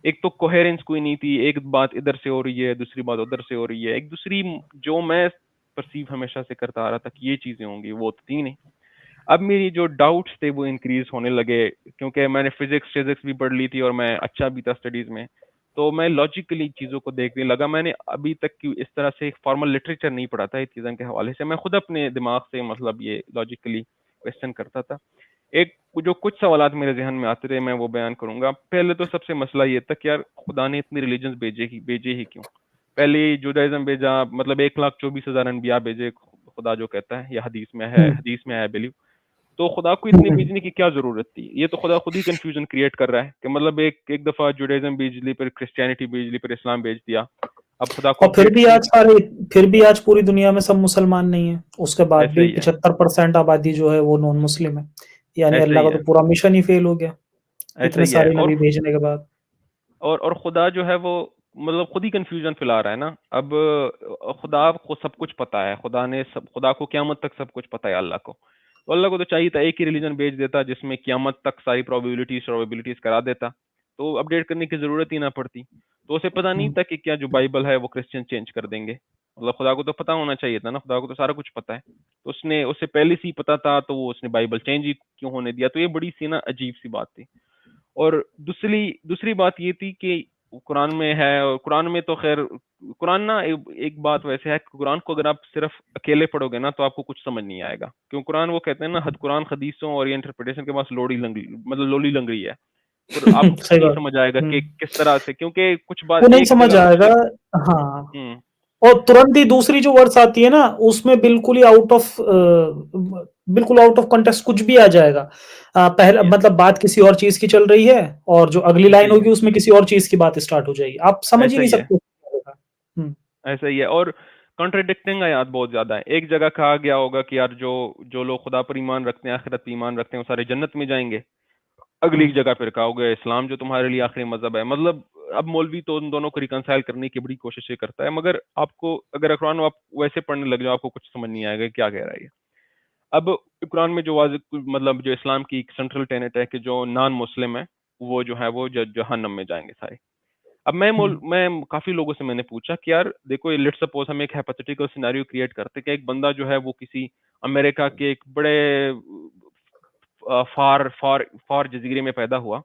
एक तो कोहेरेंस कोई नहीं थी, एक बात इधर से हो रही है, दूसरी बात उधर से हो रही है, एक दूसरी जो मैं परसीव हमेशा से करता आ रहा था कि ये चीजें होंगी वो तो थी नहीं। अब मेरी जो डाउट्स थे वो इंक्रीज होने लगे, क्योंकि मैंने फिजिक्स फिजिक्स भी पढ़ ली थी और मैं अच्छा भी था स्टडीज में। तो मैं लॉजिकली चीजों को देखने लगा। मैंने अभी तक की इस तरह से एक फॉर्मल लिटरेचर नहीं पढ़ा था इस चीजों के हवाले से, मैं खुद अपने दिमाग से मतलब ये लॉजिकली क्वेश्चन करता था। एक जो कुछ सवालात मेरे जहन में आते रहे मैं वो बयान करूंगा। पहले तो सबसे मसला ये था कि यार खुदा ने इतनी रिलीजन्स भेजे ही क्यों। पहले जुडाइज्म भेजा, मतलब 1,24,000 अनबिया भेजे, खुदा जो कहता है, या हुँ, हदीस में है बिलीव। तो खुदा को इतने हुँ। भेजने की क्या जरूरत थी। ये तो खुदा खुद ही कंफ्यूजन क्रिएट कर रहा है कि मतलब एक एक दफा जुडाइज्म भेज ली, फिर क्रिश्चियनिटी भेज ली, फिर इस्लाम भेज दिया। अब खुदा और खुद भी फिर भी आज पूरी दुनिया में सब मुसलमान नहीं है। उसके बाद ऐसा भी ही है। 75% आबादी जो है वो नॉन मुस्लिम है। यानी ऐसा अल्लाह ही का तो है। पूरा मिशन ही फेल हो गया, ऐसा इतने ही है। सारे नबी भेजने के बाद। और खुदा जो है वो मतलब खुद ही कंफ्यूजन फैला रहा है ना। अब खुदा को सब कुछ पता है, खुदा को क़यामत तक सब कुछ पता है अल्लाह को। तो अल्लाह को तो चाहिए था एक ही रिलीजन भेज देता जिसमें क़यामत तक सारी प्रोबेबिलिटीज करा देता, तो अपडेट करने की जरूरत ही ना पड़ती। तो उसे पता नहीं हुँ, था कि क्या जो बाइबल है वो क्रिश्चियन चेंज कर देंगे। मतलब खुदा को तो पता होना चाहिए था ना, खुदा को तो सारा कुछ पता है। तो उसने उससे पहले से ही पता था, तो वो उसने बाइबल चेंज ही क्यों होने दिया। तो ये बड़ी सी ना अजीब सी बात थी। और दूसरी दूसरी बात ये थी कि कुरान में है, और कुरान में तो खैर कुरान ना एक बात वैसे है, कुरान को अगर आप सिर्फ अकेले पढ़ोगे ना तो आपको कुछ समझ नहीं आएगा। क्यों कुरान वो कहते हैं ना, हद कुरान हदीसों और ये इंटरप्रिटेशन के पास लोड़ी लंगड़ी मतलब लोली लंगड़ी है। फिर आपको सही नहीं बात। समझ आएगा हुँ, कि किस तरह से, क्योंकि कुछ वो बात नहीं एक समझ जगह कुछ आएगा। हाँ, हम्म और तुरंत ही दूसरी जो वर्ड्स आती है ना, उसमें बिल्कुल आउट ऑफ कॉन्टेक्स्ट कुछ भी आ जाएगा। पहला ये मतलब बात किसी और चीज़ की चल रही है और जो अगली ऐसा लाइन ही है। होगी उसमें किसी और चीज़ की बात स्टार्ट हो जाएगी। आप समझ ही ऐसा नहीं ही है। सकते क्या होगा। हुँ, ऐसा ही है। और कॉन्ट्रडिक्टिंग आयात बहुत ज्यादा है। एक जगह कहा गया होगा कि यार जो जो लोग खुदा पर ईमान रखते हैं, आखिरत पर ईमान रखते हैं, वो सारे जन्नत में जाएंगे। हुँ, अगली जगह फिर कहा होगा इस्लाम जो तुम्हारे लिए आखिरी मजहब है। मतलब अब मौलवी तो उन दोनों को रिकंसाइल करने की बड़ी कोशिशें करता है, मगर आपको अगर कुरान आप वैसे पढ़ने लग जाओ आपको कुछ समझ नहीं आएगा क्या कह रहा है ये। अब कुरान में जो वाजिब मतलब जो इस्लाम की सेंट्रल टेनेट है कि जो नॉन मुस्लिम है वो जो है वो जहन्नम में जाएंगे सारे। अब हुँ, मैं काफी लोगों से मैंने पूछा कि यार देखो, ये लेट्स सपोज हम एक हाइपोथेटिकल सिनेरियो क्रिएट करते हैं कि एक बंदा जो है वो किसी अमेरिका के एक बड़े फार फार फार जजीरे में पैदा हुआ,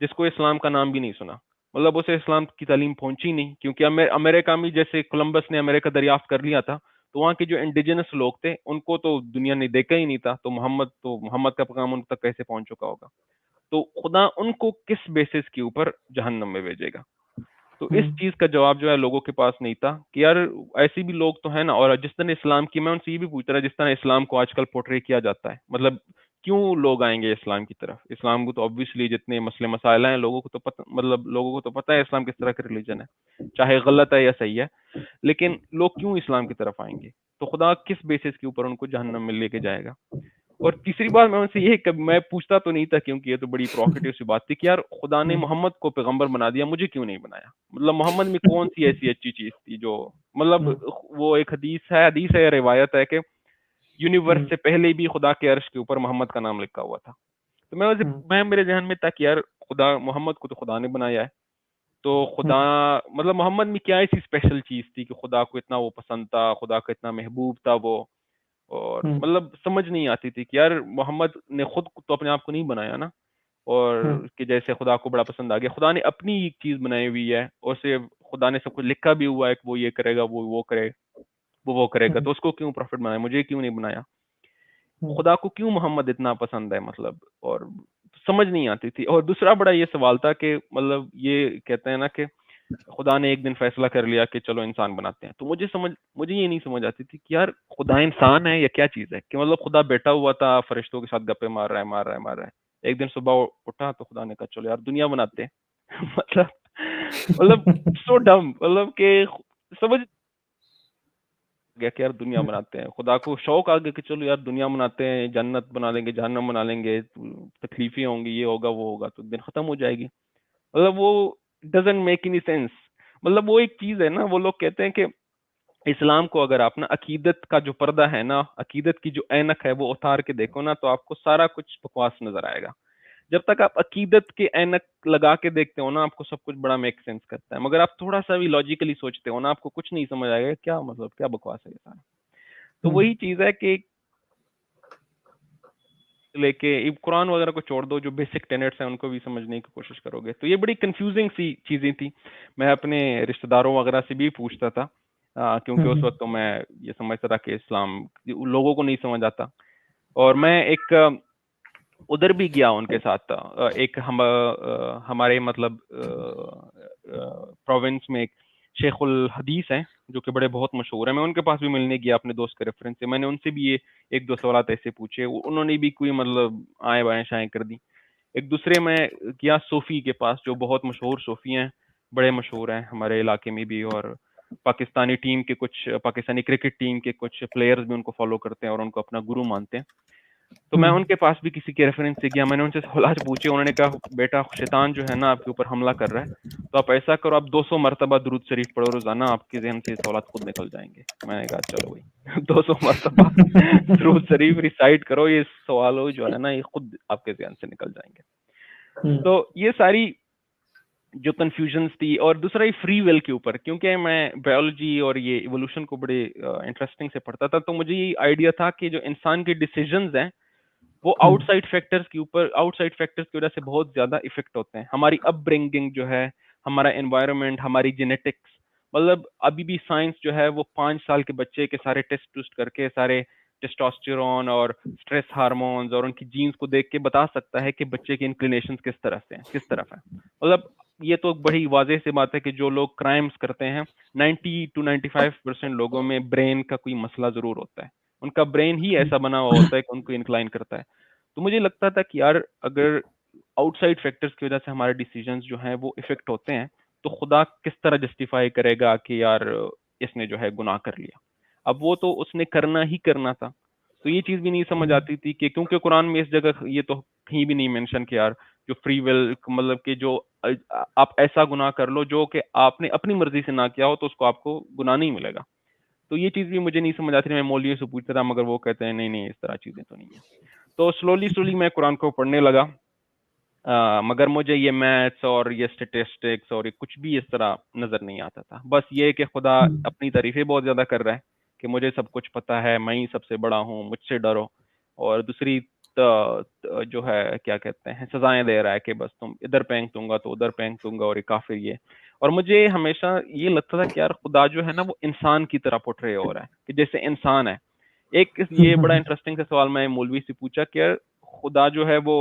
जिसको इस्लाम का नाम भी नहीं सुना। मतलब उसे इस्लाम की तालीम पहुंची नहीं, क्योंकि अमेरिका में जैसे कोलंबस ने अमेरिका दरियाफ्त कर लिया था, तो वहाँ के जो इंडिजिनस लोग थे उनको तो दुनिया ने देखा ही नहीं था। तो मोहम्मद का पैगाम उन तक कैसे पहुंच चुका होगा। तो खुदा उनको किस बेसिस के ऊपर जहन्नम में भेजेगा। तो हुँ, इस चीज का जवाब जो है लोगों के पास नहीं था कि यार ऐसे भी लोग तो है ना। और जिस तरह इस्लाम की, मैं उनसे ये भी पूछ रहा जिस तरह इस्लाम को आजकल पोर्ट्रे किया जाता है, मतलब क्यों लोग आएंगे इस्लाम की तरफ? इस्लाम को तो ऑब्वियसली जितने मसले मसाइल हैं लोगों को तो पता, मतलब लोगों को तो पता है इस्लाम किस तरह का रिलीजन है, चाहे गलत है या सही है, लेकिन लोग क्यों इस्लाम की तरफ आएंगे? तो खुदा किस बेसिस के ऊपर उनको जहन्नम में लेके जाएगा? और तीसरी बात मैं उनसे ये मैं पूछता तो नहीं था, क्योंकि ये तो बड़ी प्रोवोकेटिव सी बात थी कि यार खुदा ने हुँ, मोहम्मद को पैगंबर बना दिया, मुझे क्यों नहीं बनाया? मतलब मोहम्मद में कौन सी ऐसी अच्छी चीज थी जो, मतलब हुँ, वो एक हदीस है या रिवायत है कि यूनिवर्स हुँ, से पहले भी खुदा के अर्श के ऊपर मोहम्मद का नाम लिखा हुआ था। तो हुँ, मैं मेरे ज़हन में था कि यार खुदा मोहम्मद को तो खुदा ने बनाया है, तो हुँ, खुदा, मतलब मोहम्मद में क्या ऐसी स्पेशल चीज़ थी कि खुदा को इतना वो पसंद था, खुदा का इतना महबूब था वो। और हुँ, मतलब समझ नहीं आती थी कि यार मोहम्मद ने खुद तो अपने आप को नहीं बनाया ना, हुँ, और कि जैसे खुदा को बड़ा पसंद आ गया, खुदा ने अपनी एक चीज़ बनाई हुई है और उसे खुदा ने सब कुछ लिखा भी हुआ है कि वो ये करेगा, वो करे, वो करेगा, हुँ, तो उसको क्यों प्रॉफिट बनाया, मुझे क्यों नहीं बनाया? हुँ, खुदा को क्यों मोहम्मद इतना पसंद है, मतलब, और समझ नहीं आती थी। और दूसरा बड़ा ये सवाल था कि मतलब ये कहते हैं ना कि खुदा ने एक दिन फैसला कर लिया कि चलो इंसान बनाते हैं, तो मुझे ये नहीं समझ आती थी कि यार खुदा इंसान है या क्या चीज है, कि मतलब खुदा बैठा हुआ था फरिश्तों के साथ गप्पे मार रहा है, एक दिन सुबह उठा तो खुदा ने कहा चलो यार दुनिया बनाते हैं। मतलब सो डम, मतलब कि समझ गया कि यार दुनिया हुँ, बनाते हैं, खुदा को शौक आ गया कि चलो यार दुनिया बनाते हैं, जन्नत बना लेंगे, जहन्नम बना लेंगे, तकलीफें होंगी, ये होगा वो होगा, तो एक दिन खत्म हो जाएगी। मतलब वो डजंट मेक एनी सेंस। मतलब वो एक चीज है ना, वो लोग कहते हैं कि इस्लाम को अगर आप ना अकीदत का जो पर्दा है ना, अकीदत की जो ऐनक है वो उतार के देखो ना, तो आपको सारा कुछ बकवास नजर आएगा। जब तक आप अकीदत के ऐनक लगा के देखते हो ना, आपको सब कुछ बड़ा मेक सेंस करता है, मगर आप थोड़ा सा भी लॉजिकली सोचते हो ना, आपको कुछ नहीं समझ आएगा क्या, मतलब क्या बकवास है ये सारा। तो हुँ, वही चीज है कि लेके ये कुरान वगैरह को छोड़ दो, जो बेसिक टेनेट्स हैं उनको भी समझने की कोशिश करोगे, तो ये बड़ी कंफ्यूजिंग सी चीजें थी। मैं अपने रिश्तेदारों वगैरह से भी पूछता था, हुँ, क्योंकि उस हुँ, वक्त तो मैं ये समझता था कि इस्लाम लोगों को नहीं समझ आता। और मैं एक उधर भी गया उनके साथ, एक हमारे मतलब प्रोविंस में एक शेखुल हदीस हैं जो कि बड़े बहुत मशहूर है, मैं उनके पास भी मिलने गया अपने दोस्त के रेफरेंस से। मैंने उनसे भी ये एक दो सवाल ऐसे पूछे, उन्होंने भी कोई मतलब आए बाएं शाएं कर दी। एक दूसरे में गया सूफी के पास, जो बहुत मशहूर सूफी हैं, बड़े मशहूर हैं हमारे इलाके में भी, और पाकिस्तानी क्रिकेट टीम के कुछ प्लेयर्स भी उनको फॉलो करते हैं और उनको अपना गुरु मानते हैं। तो हुँ, मैं उनके पास भी किसी के रेफरेंस से गया, मैंने उनसे सवाल पूछे, उन्होंने कहा बेटा शैतान जो है ना आपके ऊपर हमला कर रहा है, तो आप ऐसा करो, आप 200 मरतबा दुरूद शरीफ पढ़ो रोजाना, आपके जहन से सवाल खुद निकल जाएंगे। मैंने कहा चलो भाई, 200 मरतबा दुरूद शरीफ रिसाइट करो, ये सवाल जो है ना ये खुद आपके जहन से निकल जाएंगे। हुँ, तो ये सारी जो कंफ्यूजन्स थी, और दूसरा ये फ्री विल के ऊपर, क्योंकि मैं बायोलॉजी और ये इवोल्यूशन को बड़े इंटरेस्टिंग से पढ़ता था, तो मुझे ये आइडिया था कि जो इंसान के डिसीजंस हैं वो हुँ, आउटसाइड फैक्टर्स की वजह से बहुत ज्यादा इफेक्ट होते हैं। हमारी अपब्रिंगिंग जो है, हमारा एनवायरनमेंट, हमारी जेनेटिक्स, मतलब अभी भी साइंस जो है वो 5 साल के बच्चे के सारे टेस्ट टूस्ट करके सारे टेस्टोस्टेरोन और स्ट्रेस हार्मोन्स और उनकी जीन्स को देख के बता सकता है कि बच्चे के इंक्लिनेशन किस तरह से हैं, किस तरफ है। मतलब ये तो बड़ी वाजह से बात है कि जो लोग क्राइम्स करते हैं, 90 to 95% लोगों में ब्रेन का कोई मसला जरूर होता है, उनका ब्रेन ही हुँ, ऐसा बना हुआ होता है कि उनको इंक्लाइन करता है। तो मुझे लगता था कि यार अगर आउटसाइड फैक्टर्स की वजह से हमारे डिसीजंस जो हैं वो इफेक्ट होते हैं, तो खुदा किस तरह जस्टिफाई करेगा कि यार इसने जो है गुनाह कर लिया। अब वो तो उसने करना ही करना था। तो ये चीज भी नहीं समझ हुँ, आती थी कि क्योंकि कुरान में इस जगह ये तो कहीं भी नहीं मेंशन कि यार जो फ्री विल, मतलब कि जो आप ऐसा गुनाह कर लो जो कि आपने अपनी मर्जी से ना किया हो, तो उसको आपको गुनाह नहीं मिलेगा। तो ये चीज भी मुझे नहीं समझ आती थी। मैं मौलवियों से पूछता था, मगर वो कहते हैं नहीं नहीं इस तरह चीजें तो नहीं है। तो स्लोली स्लोली मैं कुरान को पढ़ने लगा, मगर मुझे ये मैथ्स और ये स्टेटिस्टिक्स और ये कुछ भी इस तरह नजर नहीं आता था। बस ये कि खुदा हुँ, अपनी तारीफें बहुत ज्यादा कर रहा है कि मुझे सब कुछ पता है, मैं ही सबसे बड़ा हूँ, मुझसे डरो। और दूसरी जो है क्या कहते हैं, सजाएं दे रहा है कि बस तुम इधर फेंक दूंगा तो उधर फेंक दूंगा, और ये काफिर ये। और मुझे हमेशा ये लगता था कि यार खुदा जो है ना वो इंसान की तरह पोर्ट्रे हो रहा है, कि जैसे इंसान है। एक हुँ, ये बड़ा हुँ, इंटरेस्टिंग सा सवाल मैं मौलवी से पूछा कि यार खुदा जो है वो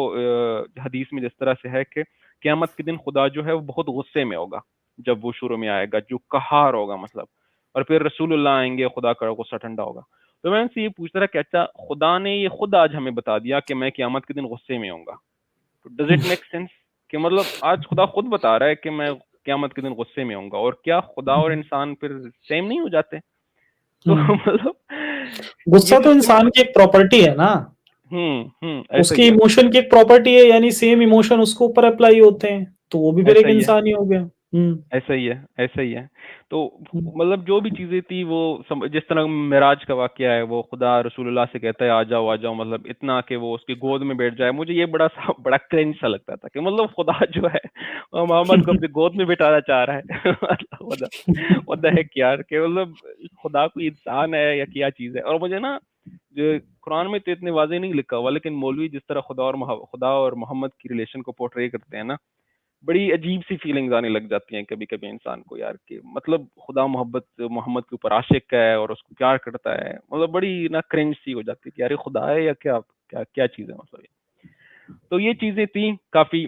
हदीस में जिस तरह से है कि क़यामत के दिन खुदा जो है वो बहुत गुस्से में होगा, जब वो शुरू में आएगा जो कहार होगा, मतलब, और फिर रसूलुल्लाह आएंगे, खुदा का गुस्सा ठंडा होगा। तो मैं उनसे ये पूछ रहा कि अच्छा खुदा ने ये खुद आज हमें बता दिया कि मैं क़यामत के दिन गुस्से में आऊँगा। तो डज़ इट मेक सेंस कि मतलब आज खुदा खुद बता रहा है कि मैं क़यामत के दिन गुस्से में आऊँगा, और क्या खुदा और इंसान फिर सेम नहीं हो जाते? तो हुँ। मतलब ये गुस्सा जो तो इंसान की एक प्रॉपर्टी है ना, ऐसा उसकी ही है, इमोशन की एक प्रॉपर्टी है, यानी सेम इमोशन उसके ऊपर अप्लाई होते हैं, तो वो भी फिर एक ऐसा ही है। इंसान ही हो गया। हुँ, ऐसा ही है, ऐसा ही है। तो हुँ, मतलब जो भी चीज़ें थी वो जिस तरह मिराज का वाक़या है, वो खुदा रसूलुल्लाह से कहता है आ जाओ, मतलब इतना कि वो उसकी गोद में बैठ जाए। मुझे ये बड़ा क्रिंज सा लगता था कि मतलब खुदा जो है मोहम्मद को अपनी गोद में बिठाना चाह रहा है। मतलब व्हाट द हेक यार, कि मतलब खुदा कोई इंसान है या क्या चीज़ है? और मुझे ना जो कुरान में तो इतने वाज़ेह नहीं लिखा हुआ, लेकिन मौलवी जिस तरह खुदा और मोहम्मद की रिलेशन को पोर्ट्रे करते हैं ना, बड़ी अजीब-सी फीलिंग्स आने लग जाती हैं कभी-कभी इंसान को यार, कि मतलब खुदा मोहम्मद के ऊपर आशिक है और उसको प्यार करता है। मतलब बड़ी ना क्रिंज सी हो जाती है कि यार ये खुदा है या क्या क्या क्या चीज़ है मतलब ये। तो ये चीज़ें थी काफ़ी।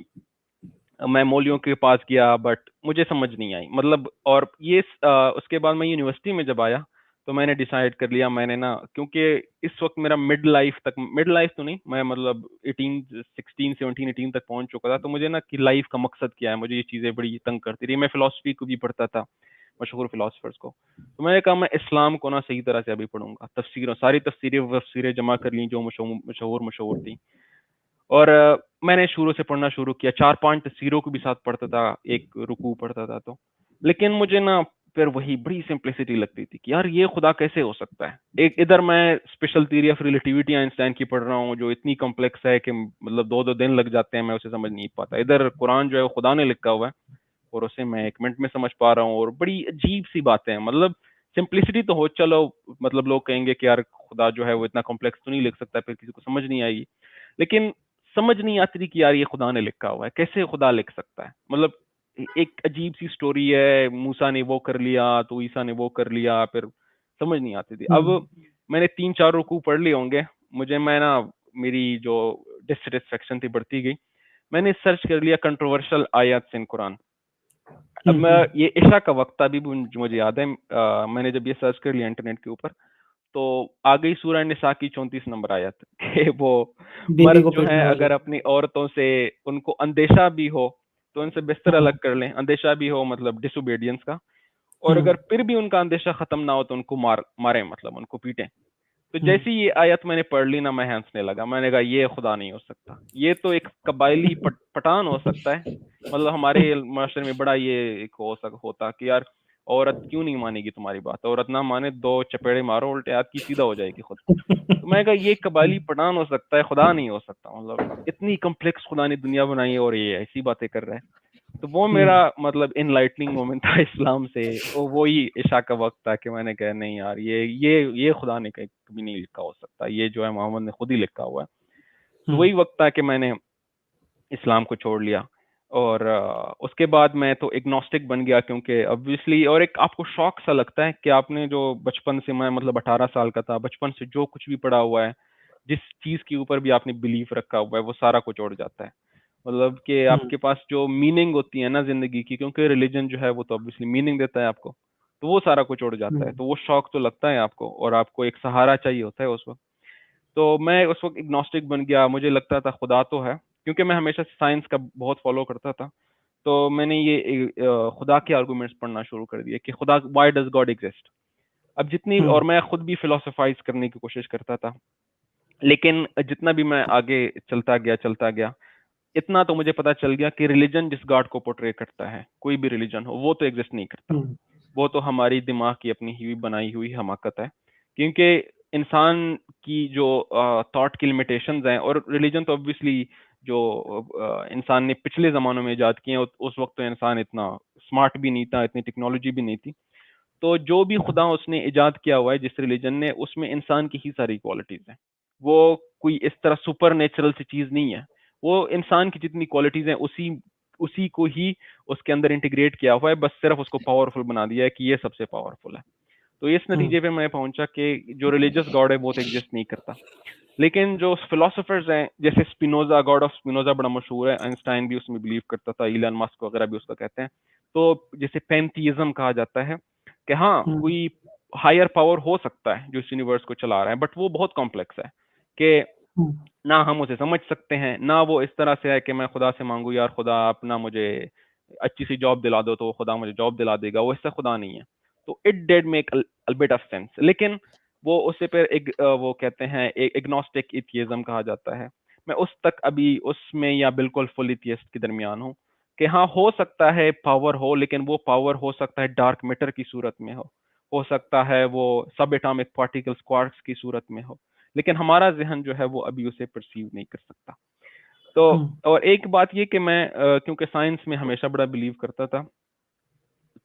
मैं मौलवियों के पास गया बट मुझे समझ नहीं आई मतलब। और ये उसके बाद मैं यूनिवर्सिटी में जब आया तो मैंने डिसाइड कर लिया, मैंने ना, क्योंकि इस वक्त मेरा मिड लाइफ तो नहीं, मैं मतलब 18 तक पहुंच चुका था। तो मुझे ना कि लाइफ का मकसद क्या है, मुझे ये चीज़ें बड़ी तंग करती रही। मैं फिलोसफी को भी पढ़ता था, मशहूर फिलोसफर्स को। तो मैंने कहा मैं इस्लाम को ना सही तरह से अभी पढ़ूंगा, सारी तफसीरें जमा कर ली जो मशहूर मशहूर मशहूर थी। और मैंने शुरू से पढ़ना शुरू किया, 4-5 तफसीरों को भी साथ पढ़ता था, एक रुकू पढ़ता था तो। लेकिन मुझे ना फिर वही बड़ी सिंप्लिसिटी लगती थी कि यार ये खुदा कैसे हो सकता है? एक इधर मैं special theory of relativity Einstein की पढ़ रहा हूँ, जो इतनी कॉम्प्लेक्स है कि मतलब 2-2 दिन लग जाते हैं, मैं उसे समझ नहीं पाता। इधर कुरान जो है वो खुदा ने लिखा हुआ है और उसे मैं 1 मिनट में समझ पा रहा हूँ, और बड़ी अजीब-सी बातें हैं। मतलब सिंप्लिसिटी तो हो, चलो मतलब लोग कहेंगे कि यार खुदा जो है वो इतना कॉम्प्लेक्स तो नहीं लिख सकता, फिर किसी को समझ नहीं आएगी। लेकिन समझ नहीं आती थी कि यार ये खुदा ने लिखा हुआ है, कैसे खुदा लिख सकता है? मतलब एक अजीब सी स्टोरी है, मूसा ने वो कर लिया तो ईसा ने वो कर लिया, फिर समझ नहीं आती थी। हुँ, अब मैंने 3-4 रुकू पढ़ लिए होंगे, मैं ना मेरी जो डिससैटिस्फैक्शन थी बढ़ती गई। मैंने सर्च कर लिया कंट्रोवर्शियल आयत इन कुरान। अब हुँ, मैं हुँ, ये इशा का वक्त था, अभी भी मुझे याद है, मैंने जब ये सर्च कर लिया इंटरनेट के ऊपर, तो आ गई सूरह निसा की 34 नंबर आयत कि वो बीवी मर्द को जो है पीटने वाली। अगर अपनी औरतों से उनको अंदेशा भी हो तो उनसे बिस्तर हाँ, अलग कर लें। अंदेशा भी हो मतलब डिसोबीडियंस का। और हुँ, अगर फिर भी उनका अंदेशा खत्म ना हो तो उनको मारें, मतलब उनको पीटें। तो हुँ। जैसी ये आयत मैंने पढ़ ली ना, मैं हंसने लगा। मैंने कहा ये खुदा नहीं हो सकता, ये तो एक कबायली पठान हो सकता है। मतलब हमारे माशरे में बड़ा ये एक होता कि यार औरत क्यों नहीं मानेगी तुम्हारी बात, औरत ना माने 2 चपेड़े मारो उल्टे हाथ की, सीधा हो जाएगी खुद। तो मैं कहा ये कबायली पठान हो सकता है, खुदा नहीं हो सकता। मतलब इतनी कॉम्प्लेक्स खुदा ने दुनिया बनाई है और ये ऐसी बातें कर रहा है। तो वो हुँ, मेरा मतलब इनलाइटनिंग मोमेंट था इस्लाम से। वो ही इशा का वक्त था कि मैंने कहा नहीं यार, ये खुदा ने कहीं कभी नहीं लिखा हो सकता, ये जो है मोहम्मद ने खुद ही लिखा हुआ है। तो हुँ, वही वक्त था कि मैंने इस्लाम को छोड़ लिया। और उसके बाद मैं तो एग्नोस्टिक बन गया, क्योंकि ऑब्वियसली, और एक आपको शौक सा लगता है कि आपने जो बचपन से, मैं मतलब 18 साल का था, बचपन से जो कुछ भी पढ़ा हुआ है, जिस चीज के ऊपर भी आपने बिलीफ रखा हुआ है, वो सारा कुछ उड़ जाता है। मतलब कि हुँ, आपके पास जो मीनिंग होती है ना जिंदगी की, क्योंकि रिलीजन जो है वो तो ऑब्वियसली मीनिंग देता है आपको, तो वो सारा कुछ उड़ जाता है। हुँ, तो वो शौक तो लगता है आपको, और आपको एक सहारा चाहिए होता है उस वक्त। तो मैं उस वक्त इग्नोस्टिक बन गया। मुझे लगता था खुदा तो है, क्योंकि मैं हमेशा साइंस का बहुत फॉलो करता था। तो मैंने ये खुदा के आर्गुमेंट्स पढ़ना शुरू कर दिए कि खुदा, व्हाई डज गॉड एग्जिस्ट। अब जितनी, हुँ, और मैं खुद भी फिलोसफाइज करने की कोशिश करता था, लेकिन जितना भी मैं आगे चलता गया, इतना तो मुझे पता चल गया कि रिलीजन जिस गॉड को पोर्ट्रे करता है, कोई भी रिलीजन हो, वो तो एग्जिस्ट नहीं करता। हुँ, वो तो हमारी दिमाग की अपनी ही बनाई हुई हमाकत है। क्योंकि इंसान की जो थॉट की लिमिटेशंस हैं, और रिलीजन तो ऑब्वियसली जो इंसान ने पिछले ज़मानों में इजाद किए हैं, उस वक्त तो इंसान इतना स्मार्ट भी नहीं था, इतनी टेक्नोलॉजी भी नहीं थी। तो जो भी खुदा उसने इजाद किया हुआ है जिस रिलीजन ने, उसमें इंसान की ही सारी क्वालिटीज हैं। वो कोई इस तरह सुपर नेचुरल सी चीज नहीं है। वो इंसान की जितनी क्वालिटीज हैं उसी उसी को ही उसके अंदर इंटीग्रेट किया हुआ है, बस सिर्फ उसको पावरफुल बना दिया है कि ये सबसे पावरफुल है। तो इस हुँ, नतीजे पे मैं पहुंचा कि जो रिलीजियस गॉड है वो तो एग्जिस्ट नहीं करता। लेकिन जो फिलोसोफर्स हैं, जैसे स्पिनोजा, गॉड ऑफ स्पिनोजा बड़ा मशहूर है, आइंस्टाइन भी उसमें बिलीव करता था, इलन मस्क वगैरह भी उसका कहते हैं। तो जैसे पैंथीइज्म कहा जाता है कि हाँ, हुँ, कोई हायर पावर हो सकता है जो इस यूनिवर्स को चला रहा है, बट वो बहुत कॉम्प्लेक्स है कि हुँ, ना हम उसे समझ सकते हैं, ना वो इस तरह से है कि मैं खुदा से मांगू यार खुदा आप ना मुझे अच्छी सी जॉब दिला दो, तो खुदा मुझे जॉब दिला देगा, वो ऐसा खुदा नहीं है। तो it did make a bit of sense, लेकिन वो उससे फिर एक वो कहते हैं एक एग्नोस्टिक एथियज्म कहा जाता है। मैं उस तक अभी उसमें या बिल्कुल फुल एथियस्ट के दरमियान हूँ कि हाँ हो सकता है पावर हो, लेकिन वो पावर हो सकता है डार्क मैटर की सूरत में हो सकता है वो सब एटॉमिक पार्टिकल्स क्वार्क्स की सूरत में हो, लेकिन हमारा ज़हन जो है वो अभी उसे परसीव नहीं कर सकता। तो हुँ, और एक बात ये कि मैं क्योंकि साइंस में हमेशा बड़ा बिलीव करता था,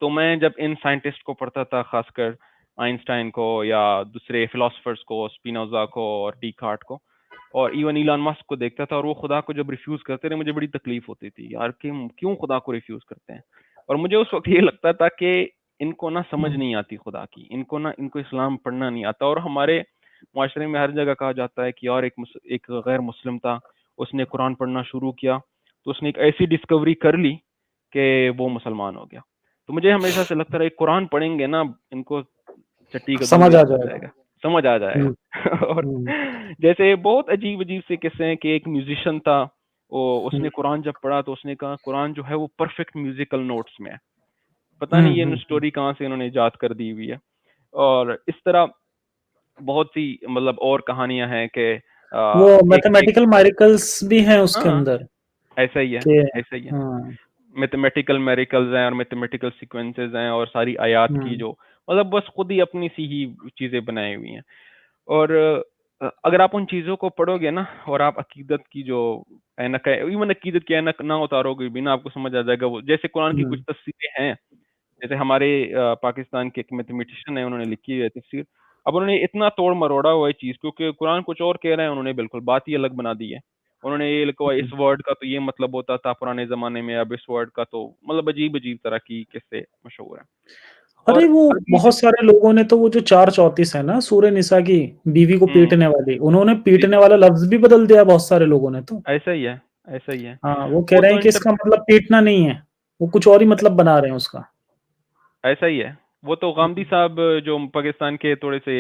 तो मैं जब इन साइंटिस्ट को पढ़ता था, खासकर आइंस्टाइन को या दूसरे फिलोसफर्स को, स्पिनोजा को और डीकार्ट को, और इवन इलॉन मस्क को देखता था, और वो खुदा को जब रिफ्यूज करते रहे मुझे बड़ी तकलीफ होती थी यार कि क्यों खुदा को रिफ्यूज करते हैं। और मुझे उस वक्त ये लगता था कि इनको ना समझ हुँ, नहीं आती खुदा की, इनको इस्लाम पढ़ना नहीं आता। और हमारे मुआशरे में हर जगह कहा जाता है कि यार एक गैर मुस्लिम था, उसने कुरान पढ़ना शुरू किया, तो उसने एक ऐसी डिस्कवरी कर ली कि वो मुसलमान हो गया। तो मुझे हमेशा से लगता रहा कुरान पढ़ेंगे ना, इनको चट्टी कदम समझ में आ आ जाएगा। जाएगा, समझ आ हुँ, जाएगा। और हुँ, जैसे बहुत अजीब अजीब से किस्से हैं कि एक म्यूजिशियन था, वो हुँ, उसने कुरान जब पढ़ा तो उसने कहा कुरान जो है वो परफेक्ट म्यूजिकल नोट्स में है। पता हुँ, नहीं ये हुँ, हुँ। स्टोरी कहाँ से इन्होंने इजाद कर दी हुई है। और इस तरह बहुत सी मतलब और कहानियां हैं कि वो एक एक मैथमेटिकल मिरेकल्स भी हैं उसके हाँ, अंदर ऐसा ही है, कि ऐसा ही है। हाँ, मैथमेटिकल मिरेकल्स हैं और मैथमेटिकल सीक्वेंसेस हैं और सारी आयत की हुँ, जो मतलब बस खुद ही अपनी सी ही चीजें बनाई हुई हैं। और अगर आप उन चीजों को पढ़ोगे ना और आप अकीदत की जो ऐनक है, इवन अकीदत की ऐनक ना उतारोगे भी ना, आपको समझ आ जाएगा। वो जैसे कुरान की कुछ हुँ, तफसीरें हैं, जैसे हमारे पाकिस्तान के एक मैथमेटिशियन है, उन्होंने लिखी है तफसीर। अब उन्होंने इतना तोड़ मरोड़ा हुआ है चीज, क्योंकि कुरान कुछ और कह रहे हैं, उन्होंने बिल्कुल बात ही अलग बना दी है। उन्होंने ये लिखा हुआ है, हुँ। इस वर्ड का तो ये मतलब होता था पुराने जमाने में, अब इस वर्ड का तो मतलब अजीब अजीब तरह की किस्से मशहूर हैं। अरे और वो अरबी बहुत सारे लोगों ने तो वो जो 434 है ना सूरह निसा की, बीवी को हम्म, पीटने वाली, उन्होंने जी पीटने जी, वाला लफ्ज़ भी बदल दिया बहुत सारे लोगों ने तो। ऐसा ही है, ऐसा ही है। हाँ, वो कह वो रहे तो हैं कि इसका मतलब पीटना नहीं है, वो कुछ और ही मतलब बना रहे हैं उसका। ऐसा ही है। वो तो गांधी हुँ, साहब जो पाकिस्तान के थोड़े से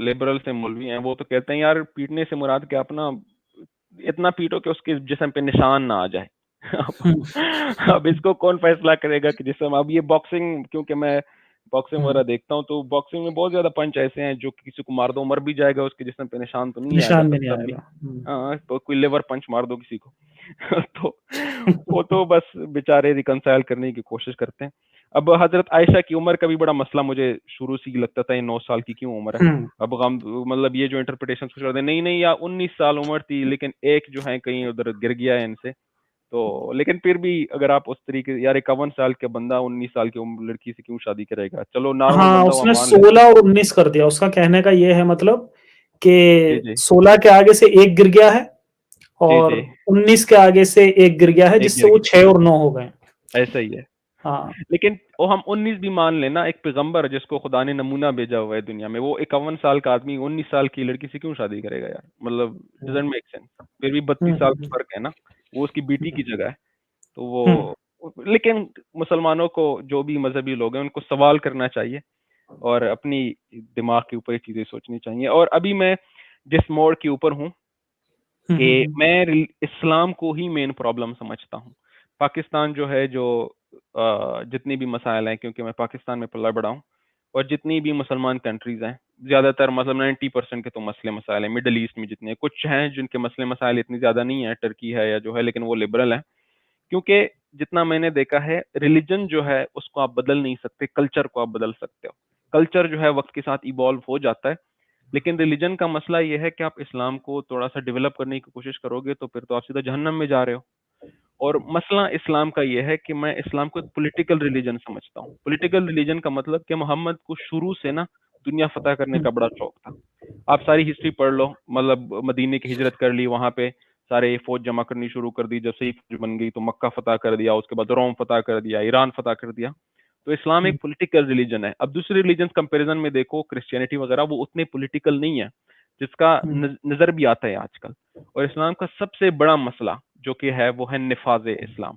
लिबरल से मौलवी हैं, वो तो कहते हैं यार पीटने से मुराद क्या, अपना इतना पीटो कि उसके जिस्म पे निशान ना आ जाए। हुँ, अब इसको कौन फैसला करेगा कि जिसम, अब ये बॉक्सिंग, क्योंकि मैं बॉक्सिंग हुँ, वगैरह देखता हूँ, तो बॉक्सिंग में बहुत ज्यादा पंच ऐसे हैं जो किसी को मार दो मर भी जाएगा, उसके जिस्म पे निशान तो नहीं आएगा निशान भी नहीं तब भी। आएगा। हुँ। हाँ, तो कोई लेवर पंच मार दो किसी को। तो वो तो बस बेचारे रिकंसाइल करने की कोशिश करते हैं। अब हजरत आयशा की उम्र का भी बड़ा मसला मुझे शुरू से ही लगता था, ये 9 साल की क्यों उम्र है। हुँ, अब हम मतलब ये जो इंटरप्रिटेशन कुछ करते हैं, नहीं नहीं या 19 साल उम्र थी, लेकिन एक जो है कहीं उधर गिर गया है इनसे। तो लेकिन फिर भी अगर आप उस तरीके, यार 51 साल के बंदा 19 साल की उम्र लड़की से क्यों शादी करेगा, चलो नॉर्मल हाँ, बंदा हुआ उसने मान लेते 16 हैं। और 19 कर दिया। उसका कहने का ये है मतलब जी कि जी, 16 के आगे से 1 गिर गया है जी और जी, 19 के आगे से 1 गिर गया है, एक जिससे गिर वो गया, 6 और 9 हो गए। ऐसा ही है। हाँ, लेकिन वो हम 19 भी मान लेना, एक पैगंबर जिसको खुदा ने नमूना भेजा हुआ है दुनिया में, वो 51 साल का आदमी 19 साल की लड़की से क्यों शादी करेगा यार, मतलब हुँ, डजंट मेक सेंस। फिर भी हुँ, 32 साल हुँ, का फर्क है ना, वो उसकी बेटी की जगह है। तो हुँ, वो लेकिन मुसलमानों को, जो भी मजहबी लोग हैं, उनको सवाल करना चाहिए और अपनी दिमाग के ऊपर ये चीजें सोचनी चाहिए। और अभी मैं जिस मोड़ के ऊपर हूँ हुँ, हुँ, कि हुँ, मैं इस्लाम को ही मेन प्रॉब्लम समझता हूँ। पाकिस्तान जो है, जो जितनी भी मसाइल हैं, क्योंकि मैं पाकिस्तान में पला बड़ा हूँ, और जितनी भी मुसलमान कंट्रीज हैं, ज़्यादातर मतलब 90% के तो मसले मसाइल हैं। मिडल ईस्ट में जितने, कुछ हैं जिनके मसले मसाइल इतनी ज़्यादा नहीं है, टर्की है या जो है, लेकिन वो लिबरल हैं। क्योंकि जितना मैंने देखा है, रिलीजन जो है उसको आप बदल नहीं सकते, कल्चर को आप बदल सकते हो। कल्चर जो है वक्त के साथ इवॉल्व हो जाता है, लेकिन रिलीजन का मसला ये है कि आप इस्लाम को थोड़ा सा डेवलप करने की कोशिश करोगे तो फिर तो आप सीधा जहन्नम में जा रहे हो। और मसला इस्लाम का ये है कि मैं इस्लाम को एक पॉलिटिकल रिलीजन समझता हूँ। पॉलिटिकल रिलीजन का मतलब कि मोहम्मद को शुरू से ना दुनिया फतह करने हुँ, का बड़ा शौक था। आप सारी हिस्ट्री पढ़ लो, मतलब मदीने की हिजरत कर ली, वहां पे सारे फौज जमा करनी शुरू कर दी, जब से ही फौज बन गई तो मक्का फतह कर दिया, उसके बाद रोम फतह कर दिया, ईरान फतह कर दिया। तो इस्लाम एक हुँ, पॉलिटिकल रिलीजन है। अब दूसरे रिलीजन कंपैरिजन में देखो, क्रिश्चियनिटी वगैरह, वो उतने पॉलिटिकल नहीं है जिसका हुँ, नजर भी आता है आजकल। और इस्लाम का सबसे बड़ा मसला जो कि है वो है निफाज इस्लाम,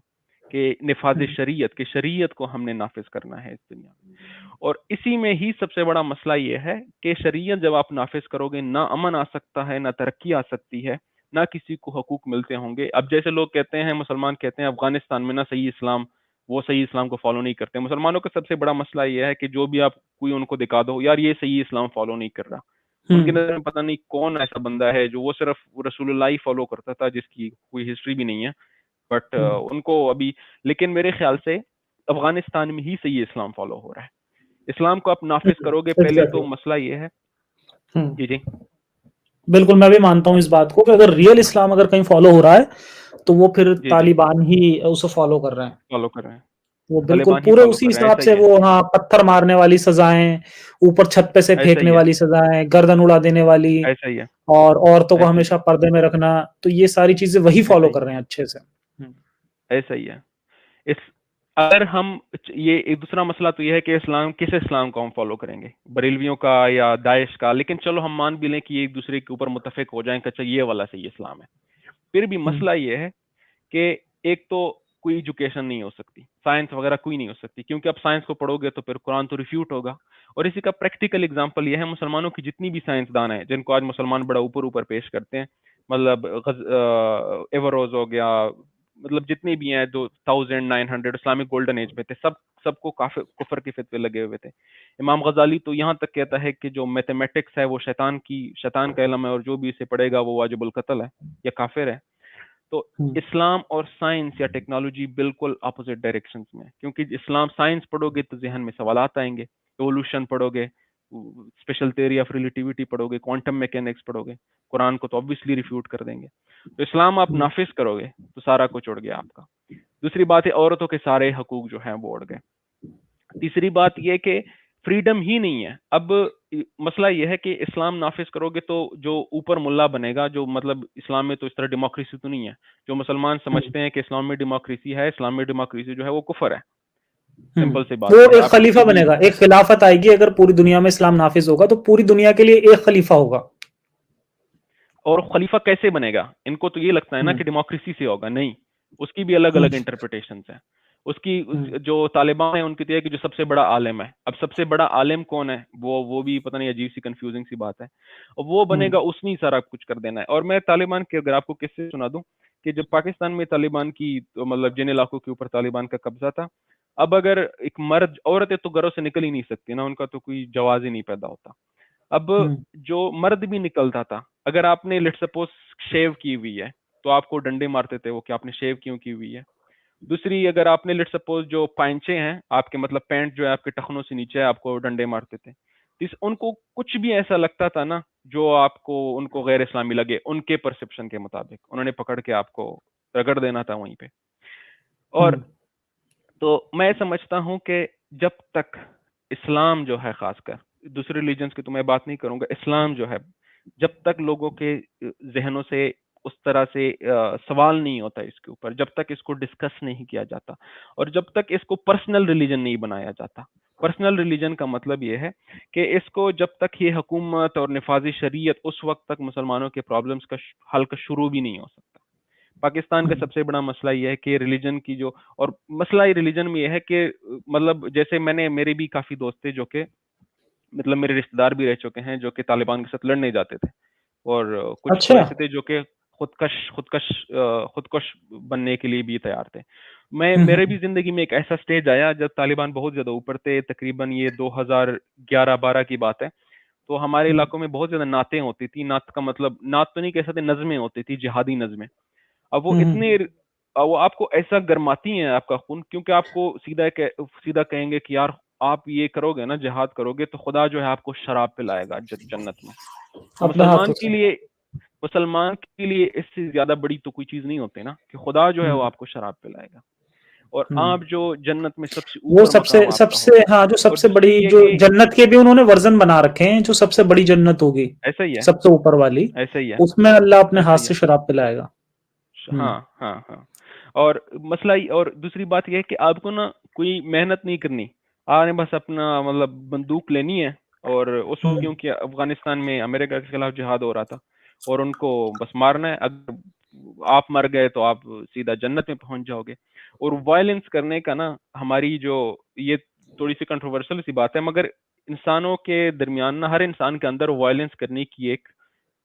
कि निफाज शरीयत, कि शरीयत को हमने नाफिज करना है इस दुनिया में। और इसी में ही सबसे बड़ा मसला ये है कि शरीयत जब आप नाफिज करोगे, ना अमन आ सकता है, ना तरक्की आ सकती है, ना किसी को हकूक मिलते होंगे। अब जैसे लोग कहते हैं, मुसलमान कहते हैं अफगानिस्तान में ना सही इस्लाम, वो सही इस्लाम को फॉलो नहीं करते। मुसलमानों का सबसे बड़ा मसला ये है कि जो भी आप कोई उनको दिखा दो, यार ये सही इस्लाम फॉलो नहीं कर रहा, उनकी हम्म। नजर में पता नहीं कौन ऐसा बंदा है जो वो सिर्फ रसूलुल्लाह ही फॉलो करता था, जिसकी कोई हिस्ट्री भी नहीं है। बट हम्म। उनको अभी, लेकिन मेरे ख्याल से अफगानिस्तान में ही सही इस्लाम फॉलो हो रहा है। इस्लाम को आप नाफिज करोगे, पहले तो एग्जैक्टली। मसला ये है। हम्म। जी जी। बिल्कुल, मैं भी मानता हूँ इस बात को कि अगर रियल इस्लाम अगर कहीं फॉलो हो रहा है तो वो फिर जी जी। तालिबान ही उसे फॉलो कर रहे हैं। फॉलो कर रहे हैं। वो बिल्कुल तालिबान ही पूरे फॉलो उसी कर रहे हैं, हिसाब ऐसा ही से, है। वो हाँ, पत्थर मारने वाली सजाएं, ऊपर छत पे से ऐसा फेंकने ही है। वाली सजाएं, गर्दन उड़ा देने वाली, ऐसा ही है। और औरतों को ऐसा ही हमेशा है। पर्दे में रखना, तो ये सारी चीजें वही ऐसा फॉलो ही कर है। रहे हैं अच्छे से। ऐसा ही है। इस अगर हम, ये एक दूसरा मसला तो ये है कि इस्लाम, किस इस्लाम को हम फॉलो करेंगे, बरेलवियों का या दाइश का। लेकिन चलो हम मान भी लें कि ये एक दूसरे के ऊपर मुत्तफिक हो जाएं कि अच्छा ये वाला सही इस्लाम है, फिर भी हम्म। मसला ये है कि एक तो कोई एजुकेशन नहीं हो सकती, साइंस वगैरह कोई नहीं हो सकती, क्योंकि आप साइंस को पढ़ोगे तो फिर कुरान तो रिफ्यूट होगा। और इसी का प्रैक्टिकल एग्जांपल ये है, मुसलमानों की जितनी भी साइंसदान है जिनको आज मुसलमान बड़ा ऊपर ऊपर पेश करते हैं, मतलब एवरोज हो गया, मतलब जितने भी हैं जो 1900 इस्लामिक गोल्डन एज में थे, सबको काफी कुफर के फितवे लगे हुए थे। इमाम गजाली तो यहाँ तक कहता है कि जो मैथमेटिक्स है वो शैतान का इल्म है, और जो भी इसे पढ़ेगा वो वाजिबुल कत्ल है या काफिर है। तो हम्म। इस्लाम और साइंस या टेक्नोलॉजी बिल्कुल अपोजिट डायरेक्शंस में, क्योंकि इस्लाम साइंस पढ़ोगे तो जहन में सवालात आएंगे, एवोल्यूशन पढ़ोगे, स्पेशल थ्योरी ऑफ रिलेटिविटी पढ़ोगे, क्वांटम मैकेनिक्स पढ़ोगे, कुरान को तो ऑब्वियसली रिफ्यूट कर देंगे। तो इस्लाम आप हम्म। नाफिज करोगे तो सारा कुछ उड़ गया आपका। दूसरी बात है, औरतों के सारे हकूक जो हैं वो उड़ गए। तीसरी बात यह कि फ्रीडम ही नहीं है। अब मसला यह है कि इस्लाम नाफिज करोगे तो जो ऊपर मुल्ला बनेगा, जो मतलब इस्लाम में तो इस तरह डेमोक्रेसी तो नहीं है, जो मुसलमान हम्म। समझते हैं कि इस्लाम में डेमोक्रेसी है, इस्लाम में डेमोक्रेसी जो है वो कुफर है। सिंपल सी वो बात यह है, एक आप किसी खलीफा भी, बनेगा, एक खिलाफत आएगी। अगर पूरी दुनिया में इस्लाम नाफिज होगा तो पूरी दुनिया के लिए एक खलीफा होगा। और खलीफा कैसे बनेगा, इनको तो ये लगता है ना हम्म। कि डेमोक्रेसी से होगा, नहीं, उसकी भी अलग हम्म। अलग इंटरप्रिटेशन है। उसकी हम्म। जो तालिबान है उनकी तो है कि जो सबसे बड़ा आलिम है, अब सबसे बड़ा आलिम कौन है, वो भी पता नहीं, अजीब सी कंफ्यूजिंग सी बात है। और वो हम्म। बनेगा, उसने ही सारा कुछ कर देना है। और मैं तालिबान के अगर आपको किस्से सुना दूं, कि जब पाकिस्तान में तालिबान की, तो मतलब जिन इलाकों के ऊपर तालिबान का कब्जा था, अब अगर एक मर्द, औरतें तो घरों से निकल ही नहीं सकती ना, उनका तो कोई जवाज ही नहीं पैदा होता। अब हम्म। जो मर्द भी निकलता था, अगर आपने लेट सपोज शेव की हुई है, तो आपको डंडे मारते थे वो कि आपने शेव क्यों की हुई है। दूसरी, अगर आपने लेट सपोज जो पांचे हैं आपके, मतलब पैंट जो है आपके टखनों से नीचे है, आपको डंडे मारते थे। उनको कुछ भी ऐसा लगता था ना जो आपको, उनको गैर इस्लामी लगे, उनके परसेप्शन के मुताबिक उन्होंने पकड़ के आपको रगड़ देना था वहीं पे। और हम्म। तो मैं समझता हूं कि जब तक इस्लाम जो है, खासकर दूसरे रिलीजन्स की तो मैं बात नहीं करूंगा, इस्लाम जो है, जब तक लोगों के जहनों से उस तरह से सवाल नहीं होता इसके ऊपर, जब तक इसको डिस्कस नहीं किया जाता, और जब तक इसको पर्सनल रिलीजन नहीं बनाया जाता। पर्सनल रिलीजन का मतलब यह है कि इसको जब तक ये हुकूमत और निफाजी शरीयत, उस वक्त तक मुसलमानों के प्रॉब्लम्स का हल का शुरू भी नहीं हो सकता। पाकिस्तान का हम्म। सबसे बड़ा मसला ये है कि रिलीजन की जो, और मसला ही रिलीजन में ये है कि मतलब जैसे मेरे भी काफी दोस्त थे जो कि, मतलब मेरे रिश्तेदार भी रह चुके हैं जो कि तालिबान के साथ लड़ने जाते थे, और कुछ तो अच्छा। ऐसे थे जो कि खुदकश बनने के लिए भी तैयार थे। मेरे हम्म। भी जिंदगी में एक ऐसा स्टेज आया जब तालिबान बहुत ज्यादा ऊपर थे, तकरीबन ये 2011-12 की बात है। तो हमारे हम्म। इलाकों में बहुत ज्यादा नातें होती थी, नात का मतलब, नात तो नहीं कह सकते, नज़में होती थी, जिहादी नज़में। अब वो हम्म। इतने, वो आपको ऐसा गर्माती हैं आपका खून, क्योंकि आपको सीधा कहेंगे कि यार आप ये करोगे ना, जिहाद करोगे तो खुदा जो है आपको शराब पिलाएगा जन्नत में। और अपने हाथों से। मुसलमान के लिए इससे ज्यादा बड़ी तो कोई चीज नहीं होती ना, कि खुदा जो है वो हम्म। आपको शराब पिलाएगा, और हम्म। आप जो जन्नत में सबसे वो ऊपर सबसे मकाम आपका सबसे होगा। हाँ, जो और सबसे दूसरी बड़ी, ये जो कि जन्नत के भी उन्होंने वर्जन बना रखे हैं, जो सबसे बड़ी जन्नत होगी, ऐसा ही है। सबसे ऊपर वाली, ऐसा ही है। उसमें अल्लाह अपने हाथ ऐसा ही से है। शराब पिलाएगा। हम्म। हाँ हाँ हाँ। और मसला और दूसरी बात यह है कि आपको ना कोई मेहनत नहीं करनी, आपने बस अपना मतलब बंदूक लेनी है। और उस वक्त हम्म। क्योंकि अफगानिस्तान में अमेरिका के खिलाफ जिहाद हो रहा था, और उनको बस मारना है, अगर आप मर गए तो आप सीधा जन्नत में पहुंच जाओगे। और वायलेंस करने का ना हमारी जो ये थोड़ी सी कंट्रोवर्शियल सी बात है, मगर इंसानों के दरमियान ना, हर इंसान के अंदर वायलेंस करने की एक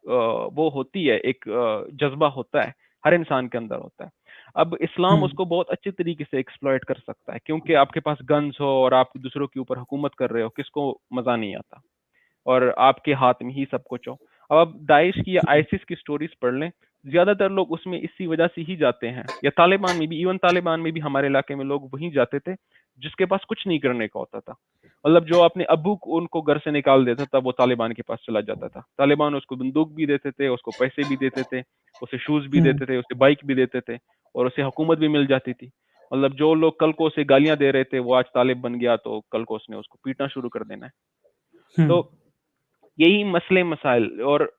वो होती है, एक जज्बा होता है, हर इंसान के अंदर होता है। अब इस्लाम हुँ, उसको बहुत अच्छे तरीके से एक्सप्लॉइट कर सकता है, क्योंकि आपके पास गन्स हो और आप दूसरों के ऊपर हुकूमत कर रहे हो, किसको मजा नहीं आता, और आपके हाथ में ही सब कुछ हो। अब आप दाइश की या हुँ, आईसिस की स्टोरीज पढ़ लें, ज्यादातर लोग उसमें इसी वजह से ही जाते हैं, या तालिबान में भी, इवन तालिबान में भी हमारे इलाके में लोग वहीं जाते थे जिसके पास कुछ नहीं करने का होता था। मतलब जो अपने अब्बू को उनको घर से निकाल देता था, वो तालिबान के पास चला जाता था। तालिबान उसको बंदूक भी देते थे, उसको पैसे भी देते थे, उसे शूज भी हुँ, देते थे, उसे बाइक भी देते थे, और उसे हुकूमत भी मिल जाती थी। मतलब जो लोग कल को उसे गालियां दे रहे थे, वो आज तालिब बन गया तो कल को उसने उसको पीटना शुरू कर देना है। हुँ, तो यही मसले मसाइल, और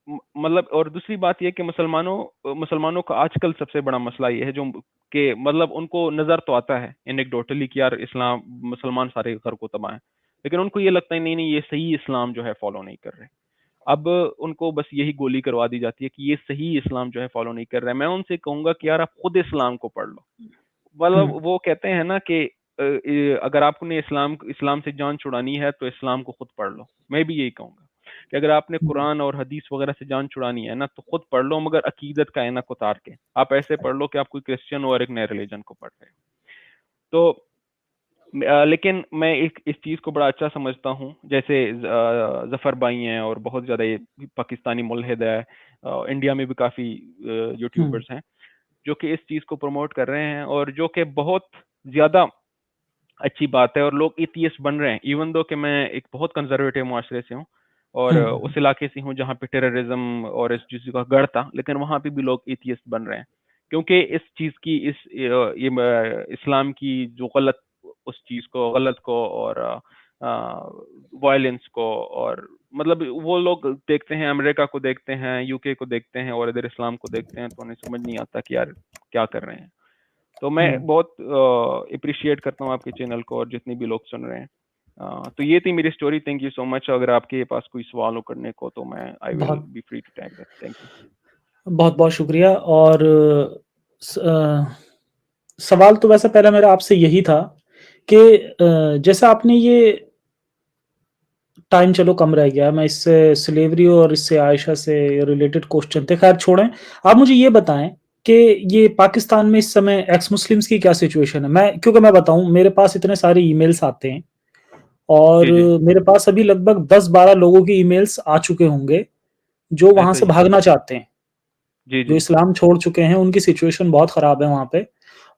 मतलब, और दूसरी बात ये कि मुसलमानों का आजकल सबसे बड़ा मसला ये है जो कि मतलब उनको नजर तो आता है एनेक्डोटली कि यार इस्लाम, मुसलमान सारे घर को तबाह है, लेकिन उनको ये लगता है नहीं नहीं, ये सही इस्लाम जो है फॉलो नहीं कर रहे। अब उनको बस यही गोली करवा दी जाती है कि ये सही इस्लाम जो है फॉलो नहीं कर रहा है। मैं उनसे कहूंगा कि यार आप खुद इस्लाम को पढ़ लो। हुँ, मतलब वो कहते हैं ना कि अगर आपने इस्लाम इस्लाम से जान छुड़ानी है तो इस्लाम को खुद पढ़ लो। मैं भी यही कहूंगा कि अगर आपने हुँ, कुरान और हदीस वगैरह से जान छुड़ानी है ना, तो खुद पढ़ लो, मगर अकीदत का ऐनक उतार के। आप ऐसे पढ़ लो कि आप कोई क्रिश्चियन और एक नए रिलीजन को पढ़ रहे हो। तो लेकिन मैं एक इस चीज को बड़ा अच्छा समझता हूँ, जैसे जफर भाई हैं और बहुत ज्यादा ये पाकिस्तानी मुल्हिद है, इंडिया में भी काफी हुँ, यूट्यूबर्स हैं जो कि इस चीज को प्रमोट कर रहे हैं, और जो कि बहुत ज्यादा अच्छी बात है, और लोग एथियस्ट बन रहे हैं। इवन दो कि मैं एक बहुत कंजर्वेटिव माशरे से हूँ, और हुँ, उस इलाके से हूँ जहाँ पे टेररिज्म और इस चीज का गढ़ था, लेकिन वहां पे भी लोग एथियस्ट बन रहे हैं, क्योंकि इस चीज की इस्लाम की जो गलत, उस चीज को गलत को, और वायलेंस को, और मतलब वो लोग देखते हैं, अमेरिका को देखते हैं, यूके को देखते हैं, और इधर इस्लाम को देखते हैं, तो उन्हें समझ नहीं आता कि यार क्या कर रहे हैं। तो मैं हुँ। बहुत अप्रिशिएट करता हूँ आपके चैनल को और जितने भी लोग सुन रहे हैं। तो ये थी मेरी story. Thank you so much. अगर आपके पास कोई सवाल हो करने को, तो मैं आई विल बहुत be free to take that. Thank you. बहुत-बहुत शुक्रिया और सवाल तो वैसे पहला मेरा आपसे यही था कि जैसा आपने ये टाइम चलो कम रह गया, मैं इससे स्लेवरी और इससे आयशा से रिलेटेड क्वेश्चन थे, ख़ैर छोड़ें। आप मुझे ये बताएँ कि ये पाकिस्तान में इस समय एक्स मुस्लिम्स की क्या सिचुएशन है? क्योंकि मैं बताऊँ मेरे पास इतने सारे ईमेल्स आते हैं और जी, जी। मेरे पास अभी लगभग 10-12 लोगों के ईमेल्स आ चुके होंगे, जो वहाँ ऐसा से ही। भागना चाहते हैं। जी, जो जी। इस्लाम छोड़ चुके हैं, उनकी सिचुएशन बहुत ख़राब है वहाँ पे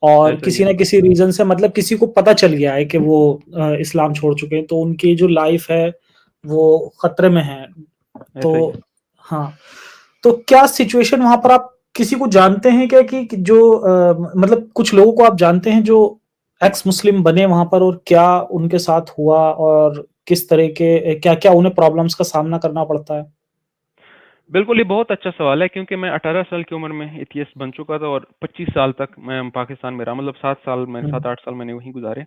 और ऐसा ही किसी है। न किसी रीज़न से मतलब किसी को पता चल गया है कि वो इस्लाम छोड़ चुके हैं, तो उनकी जो लाइफ़ है, वो खतरे में है। ऐसा ही तो है। हाँ, तो क्या सिचुएशन वहाँ पर आप किसी को जानते हैं क्या कि जो मतलब कुछ लोगों को आप जानते हैं जो एक्स मुस्लिम बने वहाँ पर और क्या उनके साथ हुआ और किस तरह के क्या-क्या उन्हें प्रॉब्लम्स का सामना करना पड़ता है? बिल्कुल, ये बहुत अच्छा सवाल है, क्योंकि मैं 18 साल की उम्र में एथियस्ट बन चुका था, और 25 साल तक मैं पाकिस्तान में रहा। मतलब हुँ, 7-8 साल मैंने वहीं गुजारे।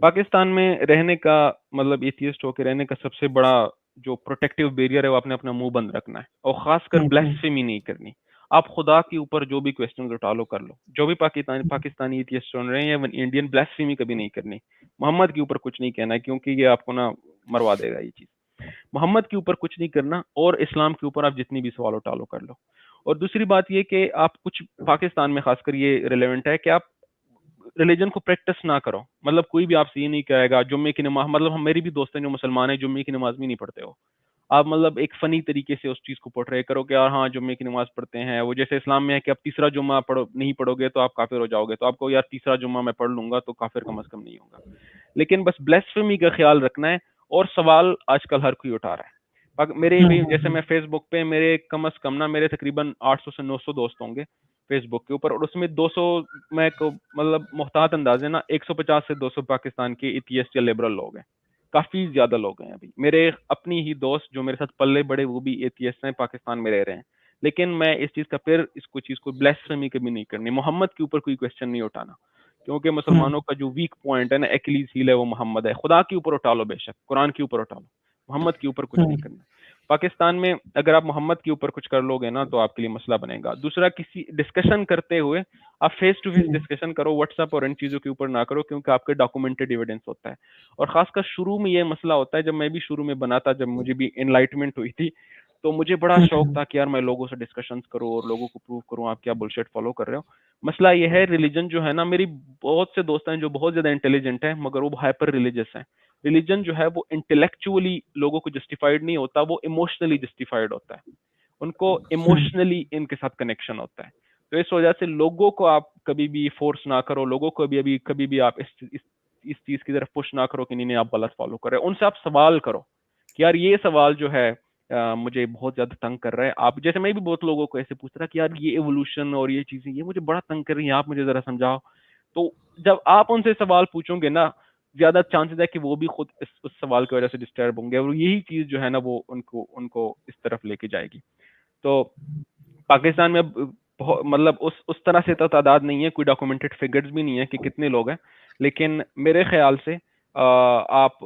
पाकिस्तान में रहने का मतलब, एथियस्ट होके रहने का सबसे बड़ा जो प्रोटेक्टिव बैरियर है, वो आपने अपना मुंह बंद रखना है, और खासकर हुँ, हुँ, ब्lasphemy नहीं करनी। आप खुदा के ऊपर जो भी क्वेश्चन उठा लो कर लो, जो भी पाकिस्तानी एथियस्ट सुन रहे हैं या इंडियन, ब्lasphemy कभी नहीं करनी। मोहम्मद के ऊपर कुछ नहीं कहना है, क्योंकि ये आपको ना मरवा देगा ये चीज। मोहम्मद के ऊपर कुछ नहीं करना, और इस्लाम के ऊपर आप जितनी भी सवाल उठा लो कर लो। और दूसरी बात ये कि आप कुछ, पाकिस्तान में खासकर ये रिलेवेंट है कि आप रिलीजन को प्रैक्टिस ना करो। मतलब कोई भी आपसे ये नहीं कहेगा जुम्मे की नमाज, मतलब हम, मेरी भी दोस्त हैं जो मुसलमान है, जुम्मे की नमाज भी नहीं पढ़ते हो। आप मतलब एक फनी तरीके से उस चीज को पोर्ट्रे करो कि यार हाँ जुम्मे की नमाज पढ़ते हैं। वो जैसे इस्लाम में है कि आप तीसरा जुम्मा नहीं पढ़ोगे तो आप काफिर हो जाओगे, तो आपको यार तीसरा जुम्मा मैं पढ़ लूंगा तो काफिर कम अज कम नहीं होगा। लेकिन बस ब्लेस्फेमी का ख्याल रखना है। और सवाल आजकल हर कोई उठा रहा है। मेरे हुँ, भी, हुँ, जैसे हुँ, मैं फेसबुक पे, मेरे कम अज कम ना, मेरे तकरीबन 800 से 900 दोस्त होंगे फेसबुक के ऊपर, और उसमें 200, मैं को मतलब मुहतात अंदाजे ना 150 से 200 पाकिस्तान के एथियस्ट या लिबरल लोग हैं। काफी ज्यादा लोग हैं अभी मेरे अपनी ही दोस्त जो मेरे साथ पल्ले बड़े, वो भी एथियस्ट हैं, पाकिस्तान में रह रहे हैं। लेकिन मैं इस चीज का, फिर इसको चीज को ब्लेस्फेमी कभी नहीं करनी, मोहम्मद के ऊपर कोई क्वेश्चन नहीं उठाना, क्योंकि हुँ, मुसलमानों का जो वीक पॉइंट है ना, एक्लीज हील है, वो मोहम्मद है। खुदा के ऊपर उठा लो बेशक, कुरान के ऊपर उठा लो, मोहम्मद के ऊपर कुछ हुँ। नहीं करना। पाकिस्तान में अगर आप मोहम्मद के ऊपर कुछ कर लोगे ना तो आपके लिए मसला बनेगा। दूसरा, किसी डिस्कशन करते हुए आप फेस टू फेस हुँ, डिस्कशन करो, व्हाट्सएप और इन चीज़ों के ऊपर ना करो, क्योंकि आपके डॉक्यूमेंटेड एविडेंस होता है। और खासकर शुरू में ये मसला होता है, जब मैं भी शुरू में बना था, जब मुझे भी एनलाइटमेंट हुई थी, तो मुझे बड़ा हुँ, शौक हुँ, था कि यार मैं लोगों से डिस्कशंस करूँ और लोगों को प्रूव करूँ आप क्या बुलशिट फॉलो कर रहे हो। मसला ये है, रिलीजन जो है ना, मेरी बहुत से दोस्त हैं जो बहुत ज्यादा इंटेलिजेंट हैं मगर वो हाइपर रिलीजियस हैं। रिलीजन जो है वो इंटेलेक्चुअली लोगों को जस्टिफाइड नहीं होता, वो इमोशनली जस्टिफाइड होता है। उनको हुँ, इमोशनली इनके साथ कनेक्शन होता है। तो इस वजह से लोगों को आप कभी भी फोर्स ना करो, लोगों को कभी भी आप इस चीज की तरफ पुश ना करो कि नहीं नहीं आप गलत फॉलो कर रहे हो। उनसे आप सवाल करो कि यार ये सवाल जो है मुझे बहुत ज्यादा तंग कर रहा है। आप जैसे, मैं भी बहुत लोगों को ऐसे पूछ रहा कि यार ये एवोल्यूशन और ये चीजें ये मुझे बड़ा तंग कर रही है, आप मुझे जरा समझाओ। तो जब आप उनसे सवाल पूछोगे ना, ज्यादा चांसेस है कि वो भी खुद उस सवाल की वजह से डिस्टर्ब होंगे, और यही चीज जो है ना वो उनको उनको इस तरफ लेके जाएगी। तो पाकिस्तान में अब मतलब उस तरह से तो तादाद नहीं है, कोई डॉक्यूमेंटेड फिगर्स भी नहीं है कि कितने लोग हैं, लेकिन मेरे ख्याल से आप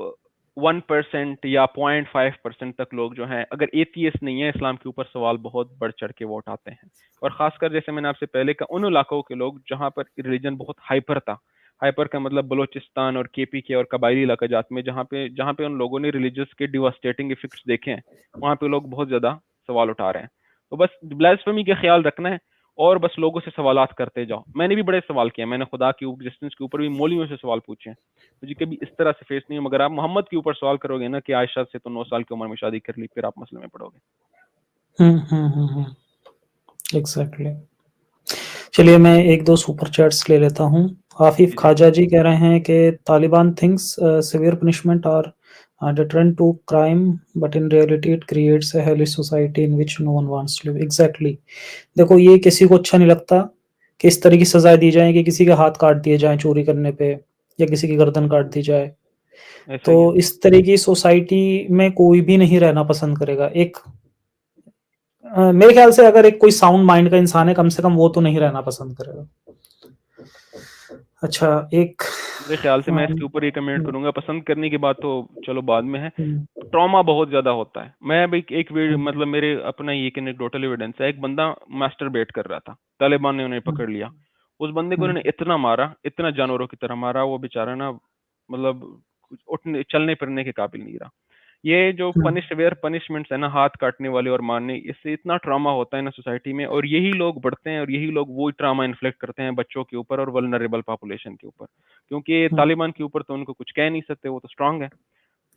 1% या 0.5% तक लोग जो हैं, अगर एथियस्ट नहीं है, इस्लाम के ऊपर सवाल बहुत बढ़ चढ़ के वो उठाते हैं। और खासकर जैसे मैंने आपसे पहले कहा, उन इलाकों के लोग जहाँ पर रिलीजन बहुत हाइपर था। हाइपर का मतलब बलोचिस्तान और केपी के और कबायली इलाका जात में, जहाँ पे उन लोगों ने रिलीजियस के डिवास्टेटिंग इफेक्ट्स देखे हैं, वहाँ पे लोग बहुत ज्यादा सवाल उठा रहे हैं। तो बस ब्लास्फेमी का ख्याल रखना है और बस लोगों से सवालात करते जाओ। मैंने भी बड़े सवाल किए, मैंने खुदा की एग्जिस्टेंस के ऊपर भी मौलवियों से सवाल पूछे हैं, मुझे कभी इस तरह से फेस नहीं है। मगर आप मोहम्मद के ऊपर सवाल करोगे ना कि आयशा से तो 9 साल की उम्र में शादी कर ली, फिर आप मसले में पड़ोगे। हुँ, हुँ, हुँ, हुँ, एग्ज़ैक्टली। चलिए मैं 1-2 सुपर चैट्स ले लेता हूँ। आफिफ जी जी। ख़ाजा जी कह रहे हैं कि Taliban thinks severe punishment are deterrent to crime, but in reality it creates a hellish society in which no one wants to live. Exactly. देखो ये किसी को अच्छा नहीं लगता कि इस तरह की सज़ाएँ दी जाएँ कि किसी के हाथ काट दिए जाएँ चोरी करने पे या किसी की गर्दन काट दी जाए। ऐसा तो ही है। इस तरह की सोसाइटी में कोई भी नहीं रहना पसंद करेगा। एक मेरे ख्याल से अगर एक कोई साउंड माइंड का इंसान है, कम से कम वो तो नहीं रहना पसंद करेगा। अच्छा, एक मेरे ख्याल से मैं अम, इसके ऊपर ये कमेंट हुँ, करूंगा, पसंद करने की बात तो चलो बाद में है। हुँ, ट्रॉमा बहुत ज्यादा होता है। मैं भी एक वीडियो, हुँ, मतलब मेरे अपना ये एनेक्डोटल एविडेंस है, एक बंदा मास्टरबेट कर रहा था, तालिबान ने उन्हें हुँ, पकड़ लिया। उस बंदे को हुँ, उन्होंने इतना मारा, इतना जानवरों की तरह मारा, वो बेचारा ना मतलब उठने चलने फिरने के काबिल नहीं रहा। ये जो हुँ, पनिशवेयर पनिशमेंट्स है ना, हाथ काटने वाले और मारने, इससे इतना ट्रॉमा होता है ना सोसाइटी में, और यही लोग बढ़ते हैं और यही लोग वो ट्रॉमा इन्फ्लिक्ट करते हैं बच्चों के ऊपर और वल्नरेबल पॉपुलेशन के ऊपर। क्योंकि हुँ, तालिबान के ऊपर तो उनको कुछ कह नहीं सकते, वो तो स्ट्रांग है।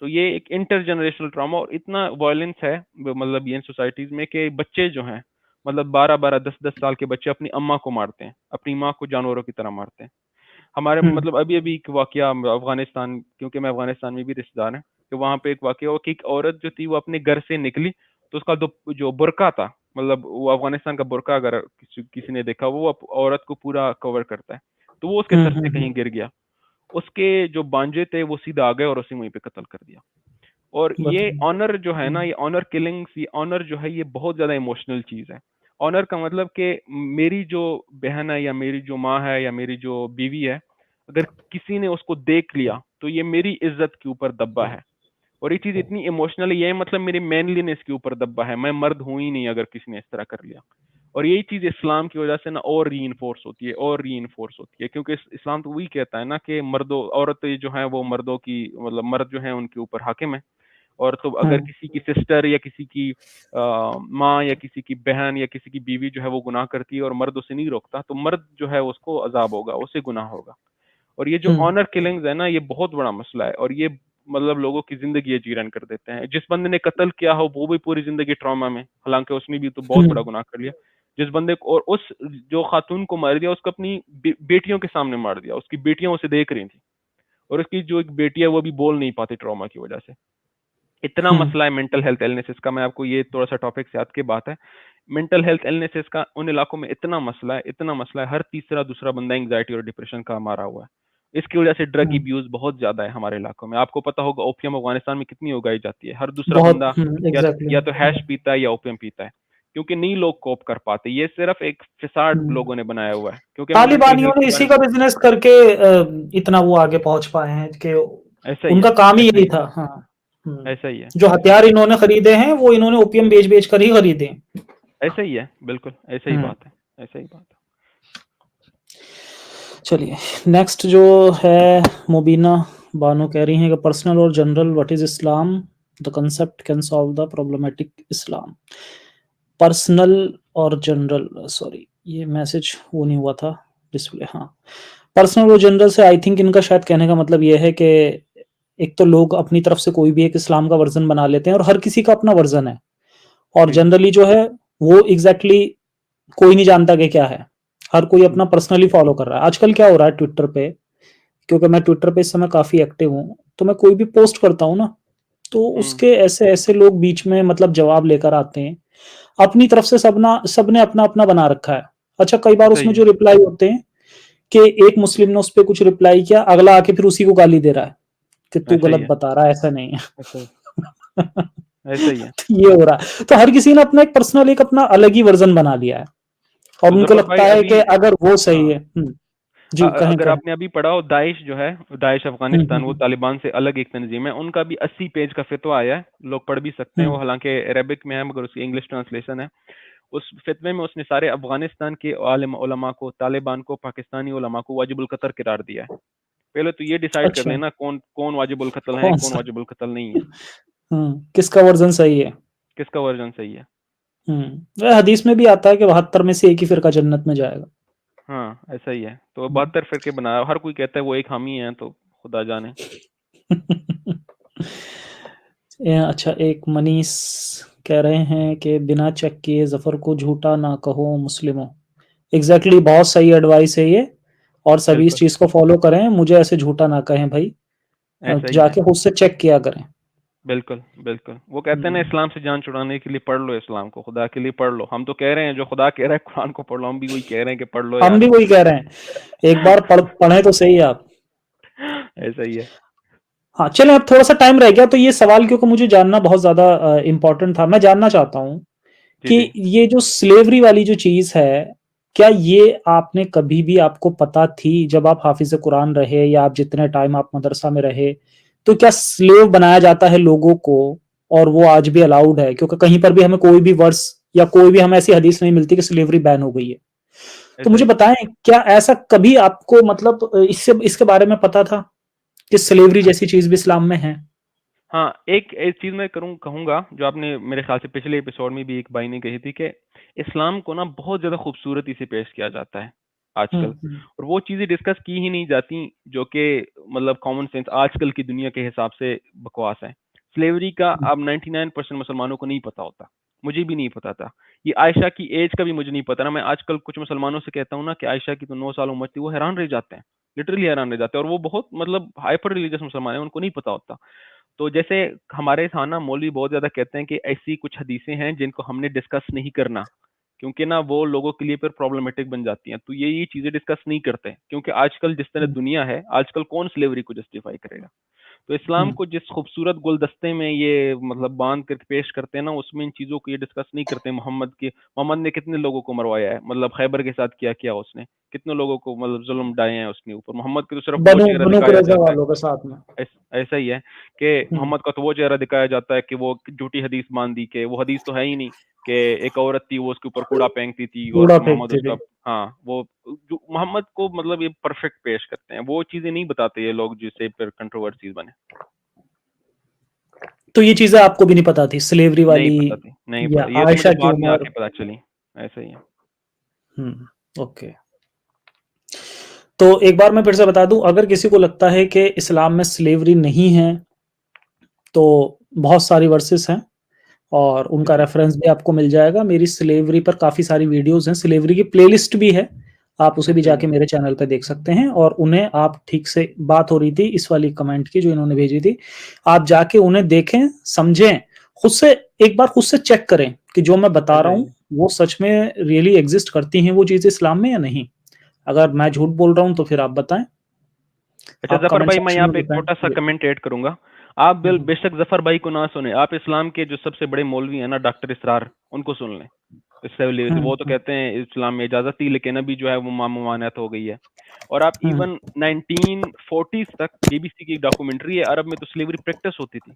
तो ये एक इंटर जनरेशनल ट्रॉमा, और इतना वायलेंस है मतलब ये इन सोसाइटीज में कि बच्चे जो हैं, मतलब 12-12 10-10 साल के बच्चे अपनी अम्मा को मारते हैं, अपनी माँ को जानवरों की तरह मारते हैं। हमारे हुँ, मतलब अभी अभी एक वाकया अफगानिस्तान, क्योंकि मैं अफगानिस्तान में भी रिश्तेदार हैं, तो वहां पे एक वाकया हुआ कि एक औरत जो थी वो अपने घर से निकली, तो उसका जो बुर्का था, मतलब वो अफगानिस्तान का बुर्का अगर किसी ने देखा, वो औरत को पूरा कवर करता है, तो वो उसके हुँ, सर हुँ, से हुँ, कहीं गिर गया। उसके जो बांजे थे वो सीधा आ गए और उसे वहीं पे कत्ल कर दिया। और ये बताइए। ऑनर जो है हुँ, ना, ये ऑनर किलिंग्स, ये ऑनर जो है ये बहुत ज्यादा इमोशनल चीज है। ऑनर का मतलब कि मेरी जो बहन है या मेरी जो माँ है या मेरी जो बीवी है, अगर किसी ने उसको देख लिया तो ये मेरी इज्जत के ऊपर दब्बा है। और ये चीज इतनी इमोशनल है, ये मतलब मेरी मैनलीनेस के ऊपर दब्बा है, मैं मर्द हूं ही नहीं अगर किसी ने इस तरह कर लिया। और यही चीज इस्लाम की वजह से ना और री होती है और री होती है, क्योंकि इस्लाम तो वही कहता है ना कि मर्दों औरत जो है वो मर्दों की, मतलब मर्द जो है उनके ऊपर हाकिम है। और तो हुँ, अगर किसी की सिस्टर या किसी की माँ या किसी की बहन या किसी की बीवी जो है वो गुनाह करती है और मर्द उसे नहीं रोकता, तो मर्द जो है उसको अजाब होगा, उसे गुनाह होगा। और ये जो हुँ, ऑनर किलिंग्स है ना, ये बहुत बड़ा मसला है, और ये मतलब लोगों की जिंदगी ये जीरन कर देते हैं। जिस बंदे ने कत्ल किया हो वो भी पूरी जिंदगी ट्रॉमा में, हालांकि उसने भी तो बहुत हुँ, बड़ा गुनाह कर लिया। जिस बंदे को, और उस जो खातून को मार दिया, उसको अपनी बेटियों के सामने मार दिया, उसकी बेटियां उसे देख रही थी, और उसकी जो एक बेटी है वो भी बोल नहीं पाती ट्रॉमा की वजह से। इतना हुँ, मसला है मेंटल हेल्थ इलनेसेस का। मैं आपको ये थोड़ा सा टॉपिक से याद की बात है, मेंटल हेल्थ इलनेसेस का उन इलाकों में इतना मसला है, इतना मसला है, हर तीसरा दूसरा बंदा एंग्जाइटी और डिप्रेशन का मारा हुआ है। इसकी वजह से ड्रग हुँ, इब्यूज बहुत ज्यादा है हमारे इलाकों में। आपको पता होगा ओपियम अफगानिस्तान में कितनी उगाई जाती है, हर दूसरा बहुत बंदा एग्ज़ैक्टली। या तो हैश पीता है या ओपियम पीता है, क्योंकि नहीं लोग कोप कर पाते। ये सिर्फ एक फिसाड हुँ, लोगों ने बनाया हुआ है, क्योंकि मेंटल तालिबानियों हेल्थ ने के बारे इसी में का बिज़नेस करके इतना वो आगे पहुँच पाए हैं कि ऐसा ही उनका है, काम ही ऐसा ही यही है। था। हाँ, ऐसा ही है, जो ऐसा ही हथियार है। इन्होंने खरीदे हैं वो इन्होंने ओपियम बेच कर ही खरीदे हैं। ऐसा ही है, बिल्कुल ऐसा ही हम्म। बात है, ऐसा ही बात है। चलिए, नेक्स्ट जो है, मुबीना बानो कह रही हैं कि पर्सनल और general what is Islam, the concept can solve the problematic Islam. Personal और जनरल, सॉरी ये मैसेज वो नहीं हुआ था डिस्प्ले, हाँ। पर्सनल और जनरल से आई थिंक इनका शायद कहने का मतलब ये है कि एक तो लोग अपनी तरफ से कोई भी एक इस्लाम का वर्जन बना लेते हैं और हर किसी का अपना वर्जन है, और जी, जनरली जो है वो एग्जैक्टली कोई नहीं जानता कि क्या है, हर कोई अपना पर्सनली फॉलो कर रहा है। आजकल क्या हो रहा है ट्विटर पे, क्योंकि मैं ट्विटर पे इस समय काफी एक्टिव हूँ, तो मैं कोई भी पोस्ट करता हूँ ना, तो हुँ, उसके ऐसे ऐसे लोग बीच में मतलब जवाब लेकर आते हैं अपनी तरफ से, सबने अपना अपना बना रखा है। अच्छा, कई बार सही उसमें है, जो रिप्लाई होते हैं कि एक मुस्लिम ने उस पर कुछ रिप्लाई किया, अगला आके फिर उसी को गाली दे रहा है कि तू ऐसा ही गलत है, बता रहा है, ऐसा नहीं ऐसा ही है। ऐसा ही है। तो ये हो रहा है, तो हर किसी ने अपना एक पर्सनल, एक अपना अलग ही वर्जन बना लिया है, और तो उनको ज़फ़र लगता भाई है अभी कि अगर वो सही हाँ, है। जी कहें अगर कहें। आपने अभी पढ़ा हो, दाइश जो है, दाइश अफ़गानिस्तान, वो तालिबान से अलग एक तंज़ीम है, उनका भी 80 पेज का फ़ितवा आया है, लोग पढ़ भी सकते हैं, वो हम्म, हालाँकि अरबिक में है मगर उसकी इंग्लिश ट्रांसलेशन है। उस फ़ितवे में उसने सारे अफ़गानिस्तान के आलिम उलमा को, तालिबान को, पाकिस्तानी उलमा को वाजिबुल क़त्ल करार दिया है। पहले तो ये डिसाइड कर अच्छा, लेना कौन कौन वाजिबुल क़त्ल है, कौन कौन सा? वाजिबुल क़त्ल नहीं है, किसका वर्जन सही है? किसका वर्ज़न सही है। हदीस में भी आता है कि 72 में से एक ही फिरका जन्नत में जाएगा। हाँ, ऐसा ही है। तो हम्म। 72 फ़िरके बनाया, हर कोई कहता है वो एक हम ही हैं, तो खुदा जाने। अच्छा, एक मनीष कह रहे हैं कि बिना चेक किए जफर को झूठा ना कहो मुस्लिमों। एग्जैक्टली, बहुत सही एडवाइस है ये, और सभी इस बिल्कुल, चीज को फॉलो करें, मुझे ऐसे झूठा ना कहें भाई। ऐसा ही है। जाके खुद से चेक किया करें। बिल्कुल, बिल्कुल। वो कहते हैं ना हम्म, इस्लाम से जान छुड़ाने के लिए पढ़ लो इस्लाम को, खुदा के लिए पढ़ लो। हम तो कह रहे हैं जो खुदा कह रहा है कुरान को पढ़ लो, हम भी वही कह रहे हैं कि पढ़ लो हम यार। भी वही कह रहे हैं, एक बार पढ़े तो सही आप। ऐसा ही है। हाँ चलें, अब थोड़ा सा टाइम रह गया, तो ये सवाल क्योंकि मुझे जानना बहुत ज्यादा इम्पोर्टेंट था, मैं जानना चाहता हूँ जी, कि जी। ये जो स्लेवरी वाली जो चीज है, क्या ये आपने कभी भी, आपको पता थी जब आप हाफिज कुरान रहे या आप जितने टाइम आप मदरसा में रहे, तो क्या स्लेव बनाया जाता है लोगों को, और वो आज भी अलाउड है? क्योंकि कहीं पर भी हमें कोई भी वर्स या कोई भी हमें ऐसी हदीस नहीं मिलती कि स्लेवरी बैन हो गई है। तो ऐसा मुझे ही। बताएं, क्या ऐसा कभी आपको मतलब इससे इसके बारे में पता था कि स्लेवरी जैसी चीज भी इस्लाम में है? हाँ, एक एक चीज़ मैं कहूँगा जो आपने मेरे ख़्याल से पिछले एपिसोड में भी एक भाई ने कही थी कि इस्लाम को ना बहुत ज़्यादा खूबसूरती से पेश किया जाता है आजकल, हम्म, और वो चीज़ें डिस्कस की ही नहीं जाती जो कि मतलब कॉमन सेंस आजकल की दुनिया के हिसाब से बकवास है। स्लेवरी का हम्म, अब 99% मुसलमानों को नहीं पता होता। मुझे भी नहीं पता था। ये आयशा की एज का भी मुझे नहीं पता ना, मैं आजकल कुछ मुसलमानों से कहता हूँ ना कि आयशा की तो 9 साल उम्र थी, वो हैरान रह जाते हैं। लिटरली हैरान रह जाते हैं, और वो बहुत मतलब हाइपर रिलीजियस मुसलमान हैं, उनको नहीं पता होता। तो जैसे हमारे यहाँ ना मौलवी बहुत ज़्यादा कहते हैं कि ऐसी कुछ हदीसें हैं जिनको हमने डिस्कस नहीं करना, क्योंकि ना वो लोगों के लिए फिर प्रॉब्लमेटिक बन जाती हैं। तो ये चीज़ें डिस्कस नहीं करते, क्योंकि आजकल जिस तरह हम्म, दुनिया है, आजकल कौन स्लेवरी को जस्टिफाई करेगा? तो इस्लाम हम्म, को जिस खूबसूरत गुलदस्ते में ये मतलब बांध कर पेश करते हैं ना, उसमें इन चीज़ों को ये डिस्कस नहीं करते। मोहम्मद ने कितने लोगों को मरवाया है, मतलब खैबर के साथ क्या किया उसने, कितने लोगों को मतलब जुल्म ढाए हैं उसके ऊपर। मोहम्मद के तो सिर्फ वो बनु चेहरा बनु दिखाया कुरैजा जाता है। वालों के साथ में। ऐसा ही है कि हम्म, मोहम्मद का तो वो चेहरा दिखाया जाता है कि वो झूठी हदीस मान दी, कि वो हदीस तो है ही नहीं, कि एक औरत थी वो उसके ऊपर कूड़ा फेंकती थी और कूड़ा फिर मोहम्मद फेंकते उसका। थे। हाँ, वो जो मोहम्मद को मतलब ये परफेक्ट पेश करते हैं, वो चीजें नहीं बताते ये लोग जिससे फिर कंट्रोवर्सीज बने। तो ये चीजें आपको भी नहीं पता थी, स्लेवरी नहीं वाली पता थी, नहीं या पता, ये तो मुझे आयशा की बाद में उम्र? आके पता चली। ऐसा ही है। ओके। तो एक बार मैं फिर से बता दूं, अगर किसी को लगता है कि इस्लाम में स्लेवरी नहीं है, तो बहुत सारी वर्सेस हैं, और जी, उनका जी। रेफरेंस भी आपको मिल जाएगा। मेरी स्लेवरी पर काफ़ी सारी वीडियोस हैं, स्लेवरी की प्लेलिस्ट भी है, आप उसे भी ऐसा ही जाके है। मेरे चैनल पे देख सकते हैं। और उन्हें आप ठीक से, बात हो रही थी इस वाली कमेंट की जो इन्होंने भेजी थी, आप जाके उन्हें देखें, समझें, खुद से, एक बार खुद से चेक करें कि जो मैं बता ऐसा रहा ही हूँ है। वो सच में रियली एग्जिस्ट करती हैं वो चीज़ें इस्लाम में या नहीं। अगर मैं झूठ बोल रहा हूँ तो फिर आप बताएं, अच्छा आप जफर कमेंट भाई, मैं सेक्शन यहाँ में पे एक बताएं। छोटा सा जी। कमेंट ऐड करूंगा। आप हम्म, बेशक जफर भाई को ना सुने, आप इस्लाम के जो सबसे बड़े मौलवी हैं ना, डॉक्टर इसरार, उनको सुन लें। इससे हम्म, वो तो कहते हैं इस्लाम में इजाजत थी, लेकिन अभी जो है वो मामूमानत हो गई है। और आप हम्म, इवन 1940s तक बीबीसी की डॉक्यूमेंट्री है, अरब में तो स्लेवरी प्रैक्टिस होती थी।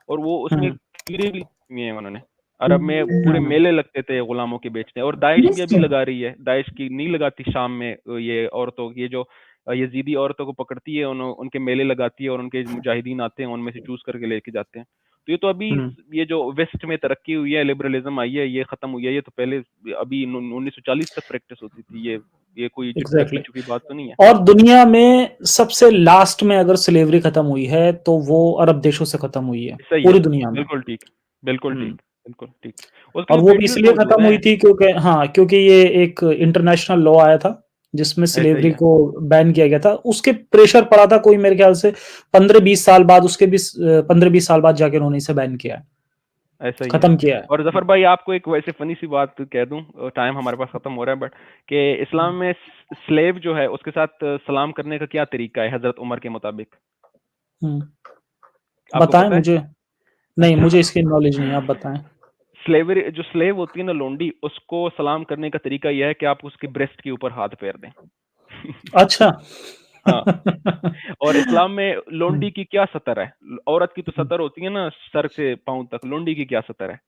और वो उसमें हुँ, कीड़े भी किए हैं उन्होंने। अरब में पूरे हुँ, मेले लगते थे गुलामों के बेचने, और दाइश भी अभी लगा रही है। दाइश की नहीं लगाती शाम में ये औरतों, ये जो यजीदी औरतों को पकड़ती है, उनके मेले लगाती है और उनके मुजाहिदीन आते हैं, उनमें से चूज करके लेके जाते हैं। तो ये तो अभी हुँ, ये जो वेस्ट में तरक्की हुई है, लिबरलिज्म आई है, ये खत्म हुई है। ये तो पहले अभी 1940 तक प्रैक्टिस होती थी। ये कोई बीती एग्ज़ैक्टली। चुकी बात तो नहीं है। और दुनिया में सबसे लास्ट में अगर स्लेवरी खत्म हुई है, तो वो अरब देशों से खत्म हुई है, सही है। पूरी दुनिया में। बिल्कुल ठीक। बिल्कुल ठीक। हुँ, बिल्कुल ठीक। उसके और तो वो भी वीडियोस इसलिए मौजूद खत्म हुई हैं। थी क्योंकि हाँ, क्योंकि ये एक इंटरनेशनल लॉ आया था, जिसमें ऐसा ही स्लेवरी है। को बैन किया गया था। उसके प्रेशर पड़ा था कोई मेरे ख्याल से 15-20 साल बाद, उसके भी 15-20 साल बाद जाके उन्होंने इसे बैन किया है, ऐसा ही है। खत्म किया है। और ज़फ़र भाई, आपको एक वैसे फ़नी सी बात कह दूँ, टाइम हमारे पास ख़त्म हो रहा है, बट कि इस्लाम में स्लेव जो है उसके साथ सलाम करने का क्या तरीका है हज़रत उमर के मुताबिक? हुँ, आपको बताएँ पता है? मुझे? नहीं, अच्छा। मुझे इसकी नॉलेज नहीं है, आप बताएँ? स्लेवरी जो स्लेव होती है ना, लोंडी, उसको सलाम करने का तरीका यह है कि आप उसके ब्रेस्ट के ऊपर हाथ फेर दें। अच्छा। हाँ। और इस्लाम में हुँ, लोंडी की क्या सतर है? औरत की तो हुँ, सतर होती है ना सर से पाँव तक, लोंडी की क्या सतर है?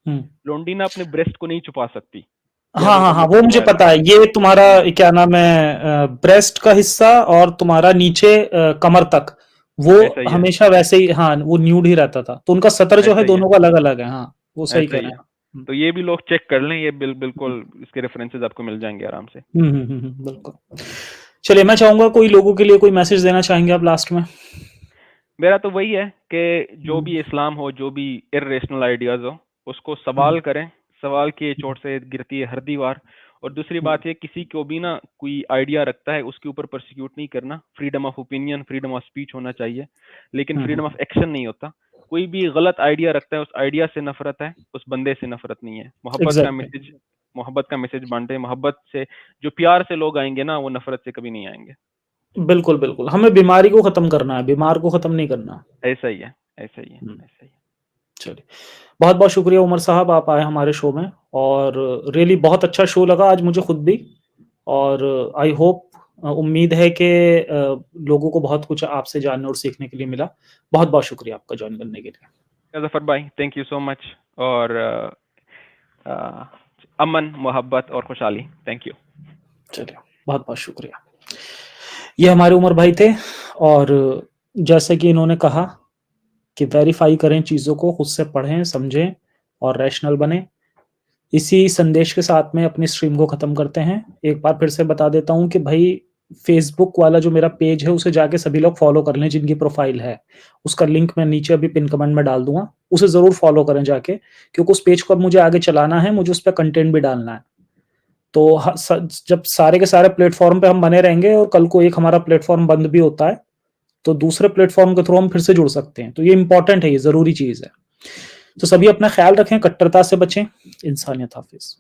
हुँ। लोंडी ना अपने ब्रेस्ट को नहीं छुपा सकती। ये हाँ, हज़रत हाँ, हाँ, उमर की वो मुझे रिवायत है। पता है। ये तुम्हारा हुँ। क्या नाम है, ब्रेस्ट का हिस्सा और तुम्हारा नीचे कमर तक, ऐसा वो ही है। हमेशा वैसे ही, हाँ, वो न्यूड ही रहता था। तो उनका सतर जो है ऐसा ही है। दोनों का अलग-अलग है। हाँ, वो सही ऐसा कह ही रहे है। हैं आप। हुँ, तो ये भी लोग चेक कर लें, ये हुँ, बिल्कुल इसके रेफरेंसेस आपको मिल जाएँगे आराम से। हुँ, हुँ, हुँ, हुँ, बिल्कुल। चलिए, मैं चाहूँगा कोई लोगों के लिए कोई मैसेज देना चाहेंगे आप लास्ट में? मेरा तो वही है कि जो हुँ, भी इस्लाम हो, जो भी इर्रेशनल आइडियाज़ हो, उसको हुँ, सवाल करें। सवाल की चोट से गिरती है हर दीवार। और दूसरी हुँ, बात ये, किसी को भी ना कोई आइडिया रखता है, उसके ऊपर प्रोसिक्यूट नहीं करना। Freedom of opinion, freedom of speech होना चाहिए, लेकिन हुँ, फ्रीडम ऑफ हुँ, एक्शन नहीं होता। कोई भी गलत आइडिया रखता है, उस आइडिया से नफ़रत है, उस बंदे से नफ़रत नहीं है। एग्ज़ैक्टली। मोहब्बत का मैसेज बाँटें। मोहब्बत से जो प्यार से लोग आएँगे ना, वो नफ़रत से कभी नहीं आएँगे। बिल्कुल, बिल्कुल। हमें बीमारी को खत्म करना है, बीमार को खत्म नहीं करना। ऐसा ही है, ऐसा ही है, हुँ, ऐसा ही है। चलिए। बहुत-बहुत शुक्रिया उमर साहब, आप आए हमारे शो में, और रियली बहुत अच्छा शो लगा आज मुझे खुद भी। और आई होप, उम्मीद है कि लोगों को बहुत कुछ आपसे जानने और सीखने के लिए मिला। बहुत-बहुत शुक्रिया आपका जॉइन करने के लिए। ज़फ़र भाई, थैंक यू सो मच। और अ, अमन, मोहब्बत और खुशहाली। Thank you. चलिए, बहुत-बहुत शुक्रिया। ये हमारे उमर भाई थे, और जैसे कि इन्होंने कहा कि वेरीफ़ाई करें चीज़ों को, खुद से पढ़ें, समझें और रैशनल बनें। इसी संदेश के साथ में अपनी स्ट्रीम को ख़त्म करते हैं। एक बार फिर से बता देता हूँ कि भई, फ़ेसबुक वाला जो मेरा पेज है, उसे जाके सभी लोग फ़ॉलो कर लें जिनकी प्रोफ़ाइल है। उसका लिंक मैं नीचे अभी पिन कमेंट में डाल दूँगा। उसे ज़रूर फ़ॉलो करें जाके, क्योंकि उस पेज को अब मुझे आगे चलाना है, मुझे उस पे कंटेंट भी डालना है। तो ह स जब सारे के सारे प्लेटफ़ॉर्म पे हम बने रहेंगे और कल को एक हमारा प्लेटफ़ॉर्म बंद भी होता है, तो दूसरे प्लेटफ़ॉर्म के थ्रू हम फिर से जुड़ सकते हैं। तो ये इम्पोर्टेंट है, ये ज़रूरी चीज़ है। तो सभी अपना ख़्याल रखें, कट्टरता से बचें। इंसानियत हाफ़िज़।